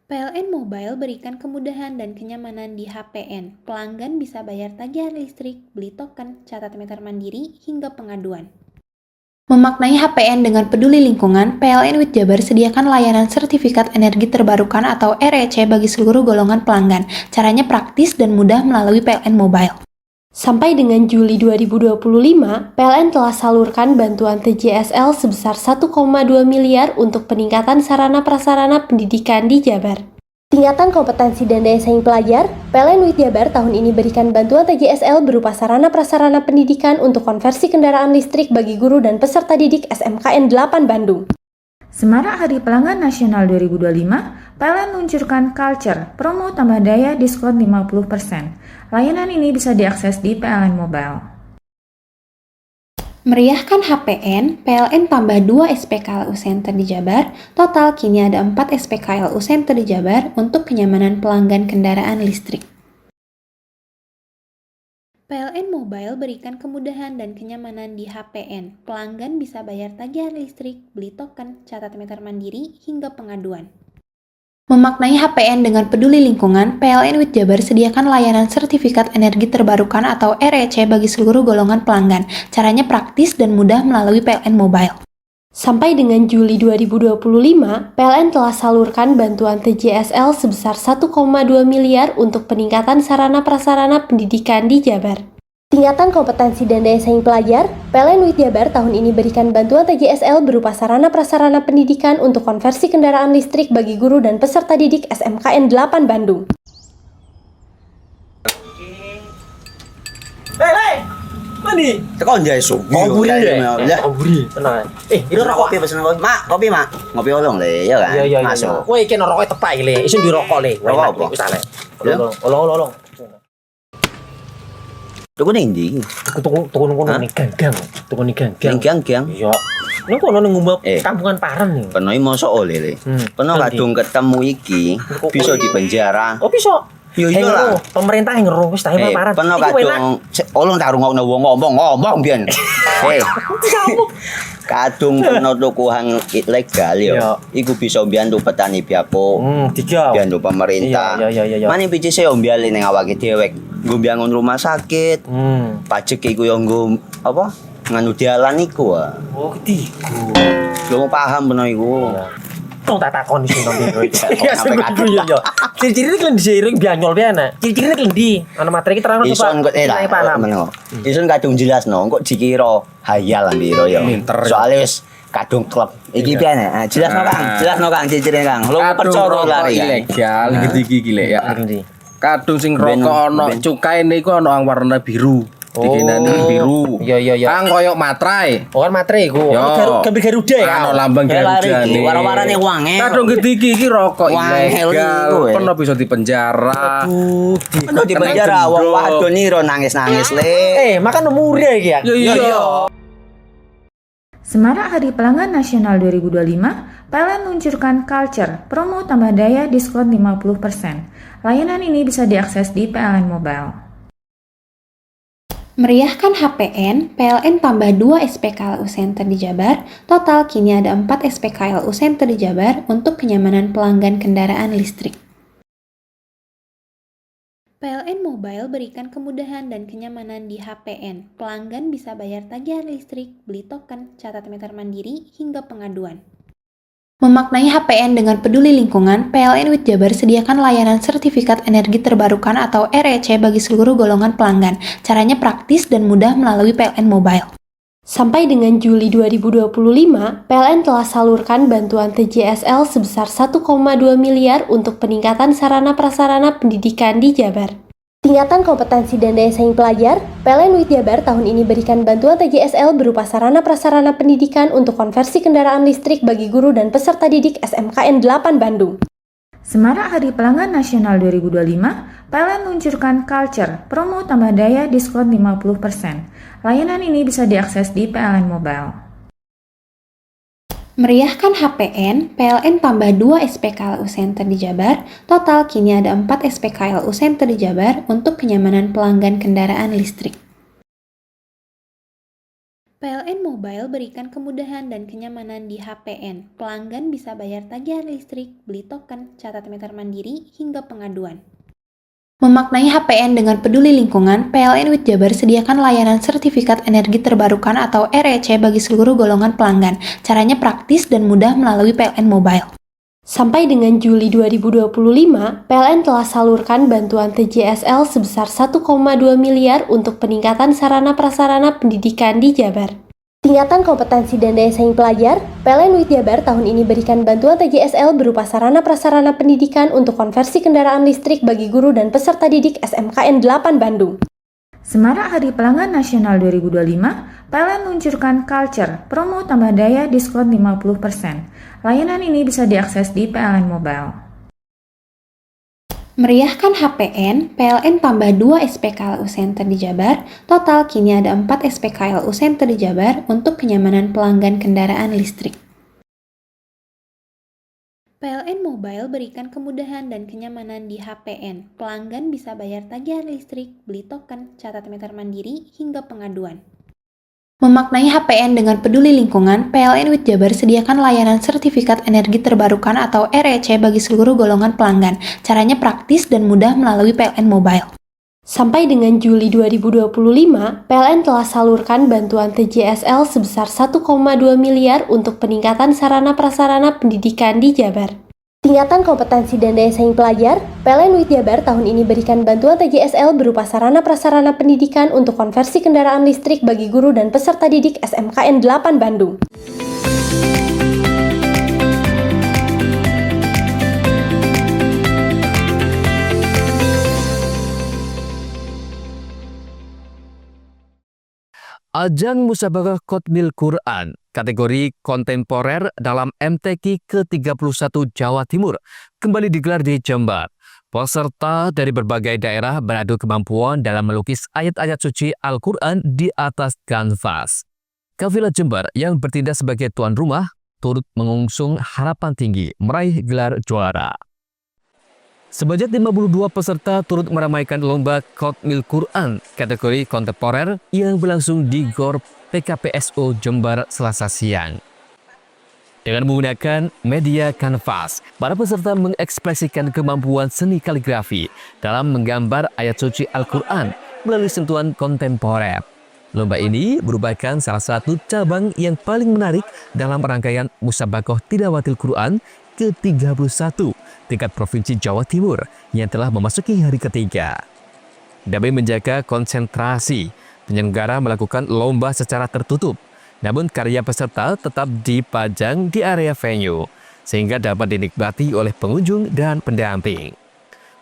PLN Mobile berikan kemudahan dan kenyamanan di HPN. Pelanggan bisa bayar tagihan listrik, beli token, catat meter mandiri, hingga pengaduan. Memaknai HPN dengan peduli lingkungan, PLN WIT Jabar sediakan layanan sertifikat energi terbarukan atau REC bagi seluruh golongan pelanggan. Caranya praktis dan mudah melalui PLN Mobile. Sampai dengan Juli 2025, PLN telah salurkan bantuan TJSL sebesar 1,2 miliar untuk peningkatan sarana prasarana pendidikan di Jabar. Tingkatan kompetensi dan daya saing pelajar, PLN WIT Jabar tahun ini berikan bantuan TJSL berupa sarana prasarana pendidikan untuk konversi kendaraan listrik bagi guru dan peserta didik SMKN 8 Bandung. Semarak Hari Pelanggan Nasional 2025, PLN luncurkan Culture, promo tambah daya diskon 50%. Layanan ini bisa diakses di PLN Mobile. Meriahkan HPN, PLN tambah 2 SPKLU Center di Jabar. Total kini ada 4 SPKLU Center di Jabar untuk kenyamanan pelanggan kendaraan listrik. PLN Mobile berikan kemudahan dan kenyamanan di HPN. Pelanggan bisa bayar tagihan listrik, beli token, catat meter mandiri, hingga pengaduan. Memaknai HPN dengan peduli lingkungan, PLN WIT Jabar sediakan layanan sertifikat energi terbarukan atau REC bagi seluruh golongan pelanggan. Caranya praktis dan mudah melalui PLN Mobile. Sampai dengan Juli 2025, PLN telah salurkan bantuan TJSL sebesar 1,2 miliar untuk peningkatan sarana prasarana pendidikan di Jabar. Tingkatan kompetensi dan daya saing pelajar, PLN WIT Jabar tahun ini berikan bantuan TJSL berupa sarana prasarana pendidikan untuk konversi kendaraan listrik bagi guru dan peserta didik SMKN 8 Bandung. Hei, mandi. Tekan jaya su. Ngoburi ya. Ngoburi. Tenang. Ini rokok pesen kopi. Mak, kopi, Mak. Ngopi olong le, ya kan? Iya. Masuk. Woi, iki rokok tepak le. Isin dirokok le. Rokok apa? Wis ale. Olong. Tuku ning ndi? Tuku ning gang-gang. Tuku ning gang-gang. Gang-gang. Iya. Ning kono ning ngumbab kampungan Paren nih. Peno mosok oleh le. Peno kadung ketemu iki bisa dipenjara. Oh, bisa. Yo iya. Pemerintah yang ngeru wis ta Paren. Peno kadung olong tak rungokno wong ngomong biyen. Kadung peno tuku hang ilegal yo. Iku bisa mbiyantu petani biapo. Mbiyantu pemerintah. Iya. Mane picise yo mbiali ning awake dhewek. Nggo mbiangun rumah sakit. Pajak iku yo nggo apa? Nganu dalan iku. Oh, ketiku. Lu paham peno iku. Tong tak takon sing nang biro iki. Ya yo. Ciri-ciri klendi seiring bianyol piye Ciri-ciri klendi. Ana materi iki terang coba. Ison kok paham. Ison kadung jelasno kok dikira hayal biro yo. Soale wis kadung klub. Iki piye nek? Jelasno Kang ciri-cirine Kang. Lu percaya lari ilegal iki lek ya. Kadung sing rokok ana cukaine iku ana warna biru. Dikenani biru. Iya. Kang koyo matrai. Oh, kan matrai iku. Gambar Garuda ya. Ano lambang Garuda. Warna-warnane wange. Kadung gede iki rokok ilegal. Pernah bisa dipenjara. Aduh, dipenjara wong wadon iro nangis-nangis le. Makan umur iki ya. Iya. Semarak Hari Pelanggan Nasional 2025, PLN luncurkan Culture, promo tambah daya diskon 50%. Layanan ini bisa diakses di PLN Mobile. Meriahkan HPN, PLN tambah 2 SPKLU Center di Jabar. Total kini ada 4 SPKLU Center di Jabar untuk kenyamanan pelanggan kendaraan listrik. PLN Mobile berikan kemudahan dan kenyamanan di HPN. Pelanggan bisa bayar tagihan listrik, beli token, catat meter mandiri, hingga pengaduan. Memaknai HPN dengan peduli lingkungan, PLN WIT Jabar sediakan layanan sertifikat energi terbarukan atau REC bagi seluruh golongan pelanggan. Caranya praktis dan mudah melalui PLN Mobile. Sampai dengan Juli 2025, PLN telah salurkan bantuan TJSL sebesar 1,2 miliar untuk peningkatan sarana prasarana pendidikan di Jabar. Tingkatan kompetensi dan daya saing pelajar, PLN WIT Jabar tahun ini berikan bantuan TJSL berupa sarana prasarana pendidikan untuk konversi kendaraan listrik bagi guru dan peserta didik SMKN 8 Bandung. Semarak Hari Pelanggan Nasional 2025, PLN luncurkan Culture, promo tambah daya diskon 50%. Layanan ini bisa diakses di PLN Mobile. Meriahkan HPN, PLN tambah 2 SPKLU Center di Jabar. Total kini ada 4 SPKLU Center di Jabar untuk kenyamanan pelanggan kendaraan listrik. PLN Mobile berikan kemudahan dan kenyamanan di HPN. Pelanggan bisa bayar tagihan listrik, beli token, catat meter mandiri, hingga pengaduan. Memaknai HPN dengan peduli lingkungan, PLN WIT Jabar sediakan layanan sertifikat energi terbarukan atau REC bagi seluruh golongan pelanggan. Caranya praktis dan mudah melalui PLN Mobile. Sampai dengan Juli 2025, PLN telah salurkan bantuan TJSL sebesar 1,2 miliar untuk peningkatan sarana prasarana pendidikan di Jabar. Tingkatan kompetensi dan daya saing pelajar, PLN WIT Jabar tahun ini berikan bantuan TJSL berupa sarana prasarana pendidikan untuk konversi kendaraan listrik bagi guru dan peserta didik SMKN 8 Bandung. Semarak Hari Pelanggan Nasional 2025, PLN luncurkan Culture, promo tambah daya diskon 50%. Layanan ini bisa diakses di PLN Mobile. Meriahkan HPN, PLN tambah 2 SPKLU Center di Jabar. Total kini ada 4 SPKLU Center di Jabar untuk kenyamanan pelanggan kendaraan listrik. PLN Mobile berikan kemudahan dan kenyamanan di HPN. Pelanggan bisa bayar tagihan listrik, beli token, catat meter mandiri, hingga pengaduan. Memaknai HPN dengan peduli lingkungan, PLN WIT Jabar sediakan layanan sertifikat energi terbarukan atau REC bagi seluruh golongan pelanggan. Caranya praktis dan mudah melalui PLN Mobile. Sampai dengan Juli 2025, PLN telah salurkan bantuan TJSL sebesar 1,2 miliar untuk peningkatan sarana prasarana pendidikan di Jabar. Tingkatan kompetensi dan daya saing pelajar, PLN WIT Jabar tahun ini berikan bantuan TJSL berupa sarana-prasarana pendidikan untuk konversi kendaraan listrik bagi guru dan peserta didik SMKN 8 Bandung. Ajang Musabaqah Khatmil Quran kategori kontemporer dalam MTQ ke-31 Jawa Timur kembali digelar di Jember. Peserta dari berbagai daerah beradu kemampuan dalam melukis ayat-ayat suci Al-Quran di atas kanvas. Kafilah Jember yang bertindak sebagai tuan rumah turut mengusung harapan tinggi meraih gelar juara. Sebanyak 52 peserta turut meramaikan lomba Khatmil Quran kategori kontemporer yang berlangsung di GOR PKPSO Jember Selasa siang. Dengan menggunakan media kanvas, para peserta mengekspresikan kemampuan seni kaligrafi dalam menggambar ayat suci Al-Quran melalui sentuhan kontemporer. Lomba ini merupakan salah satu cabang yang paling menarik dalam rangkaian Musabaqah Tilawatil Quran ke-31 tingkat Provinsi Jawa Timur yang telah memasuki hari ketiga. Demi menjaga konsentrasi, penyelenggara melakukan lomba secara tertutup, namun karya peserta tetap dipajang di area venue, sehingga dapat dinikmati oleh pengunjung dan pendamping.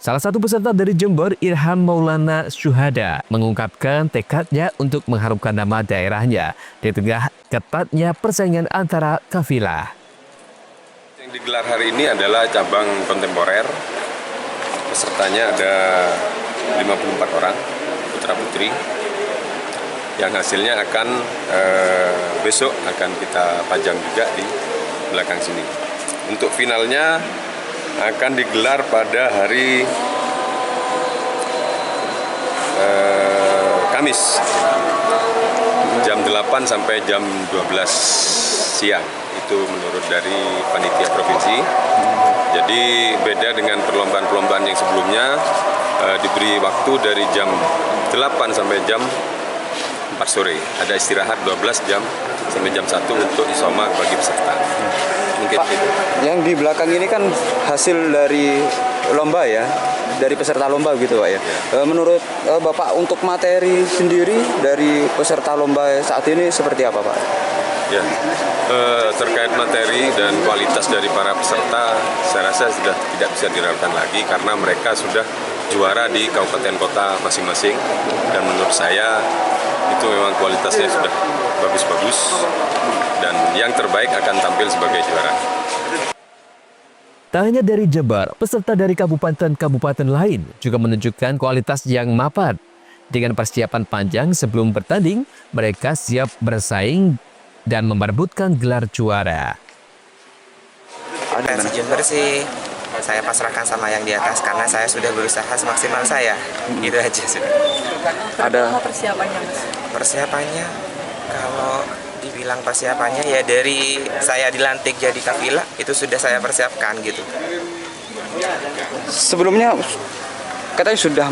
Salah satu peserta dari Jember, Irham Maulana Syuhada, mengungkapkan tekadnya untuk mengharumkan nama daerahnya di tengah ketatnya persaingan antara kafilah. Yang digelar hari ini adalah cabang kontemporer. Pesertanya ada 54 orang, putra-putri, yang hasilnya akan besok akan kita pajang juga di belakang sini. Untuk finalnya akan digelar pada hari Kamis jam 8 sampai jam 12 siang. Itu menurut dari panitia provinsi. Jadi beda dengan perlombaan-perlombaan yang sebelumnya, diberi waktu dari jam 8 sampai jam 4 sore. Ada istirahat 12 jam sampai jam 1 untuk isoma bagi peserta. Mungkin Pak, itu. yang di belakang ini kan hasil dari lomba ya, dari peserta lomba gitu Pak ya. Menurut Bapak untuk materi sendiri dari peserta lomba saat ini seperti apa Pak? Ya, terkait materi dan kualitas dari para peserta, saya rasa sudah tidak bisa diragukan lagi karena mereka sudah juara di kabupaten kota masing-masing, dan menurut saya itu memang kualitasnya sudah bagus-bagus dan yang terbaik akan tampil sebagai juara. Tak hanya dari Jember, peserta dari kabupaten-kabupaten lain juga menunjukkan kualitas yang mapan. Dengan persiapan panjang sebelum bertanding, mereka siap bersaing dan memperebutkan gelar juara. Di Jember sih saya pasrahkan sama yang di atas karena saya sudah berusaha semaksimal saya. Gitu aja sudah. Ada persiapannya Mas? Persiapannya kalau dibilang persiapannya ya dari saya dilantik jadi kafilah itu sudah saya persiapkan gitu. Sebelumnya katanya sudah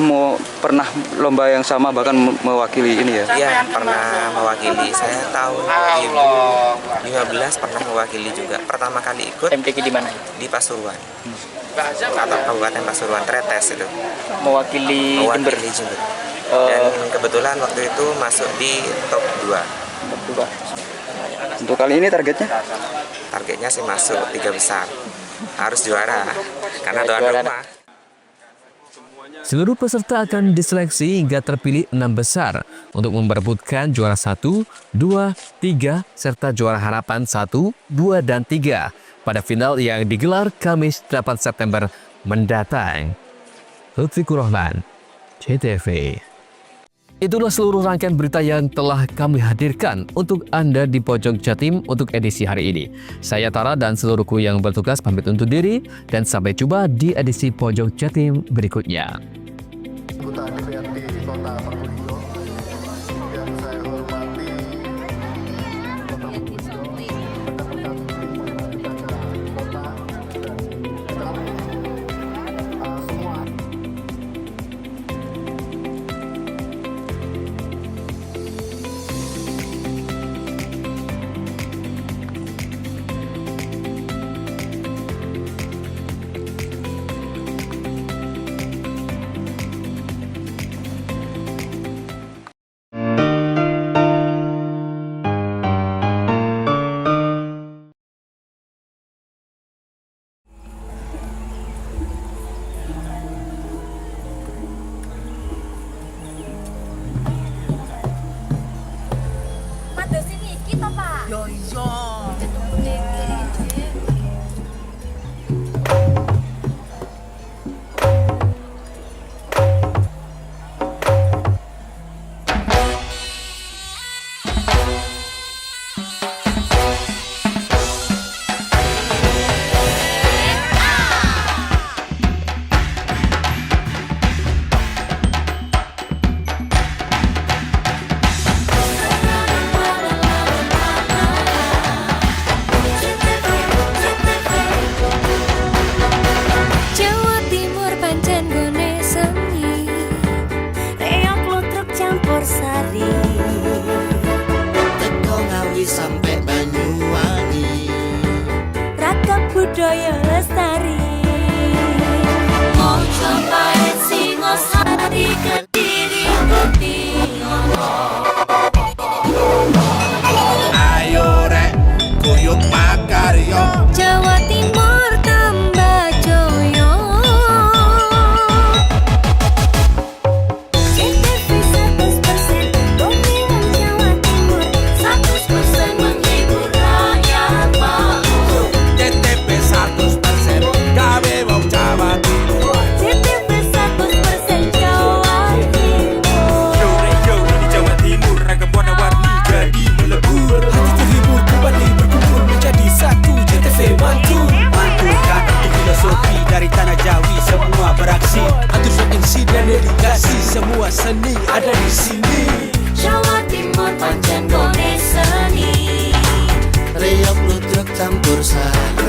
pernah lomba yang sama bahkan mewakili ini ya? Iya, pernah mewakili. Saya tahun 2015 pernah mewakili juga. Pertama kali ikut MTQ di mana? Di Pasuruan. Atau Kabupaten Pasuruan, Tretes itu. Mewakili Jember. Dan kebetulan waktu itu masuk di top 2. Untuk kali ini targetnya? Targetnya sih masuk 3 besar. Harus juara karena tuan rumah. Seluruh peserta akan diseleksi hingga terpilih 6 besar untuk memperebutkan juara 1, 2, 3, serta juara harapan 1, 2, dan 3 pada final yang digelar Kamis 8 September mendatang. Lutfikur Rahman, CTV. Itulah seluruh rangkaian berita yang telah kami hadirkan untuk Anda di Pojok Jatim untuk edisi hari ini. Saya Tara dan seluruh kru yang bertugas pamit undur diri dan sampai jumpa di edisi Pojok Jatim berikutnya. Anggota DPRD Kota Probolinggo yang saya hormati, Jawa Timur pancen gone seni, reok lutruk campur sari, teko Ngawi sampai Banyuwangi, ragam budaya lestari. Mojo Pahit Singosari Kediri Putih ayo rek guyub makarya, Jawa Timur tambah joyo. CTV 100% dongeng Jawa Timur, 100% menghibur rakyat makmur. CTP 100% gawe wong Jawa Timur. CTV 100% Jawa Timur. Yo ini Jawa Timur, ragam warna-warni jadi melebur. Hati terhibur kembali berkumpul menjadi satu. CTV mantul di filosofi dari tanah Jawi, semua beraksi. Atur MC dan dedikasi, semua seni ada di sini. Jawa Timur pancen gone seni, Reok lutruk campur sari,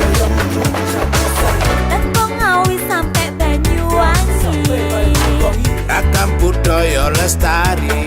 teko Ngawi sampai Banyuwangi, ragam budaya lestari,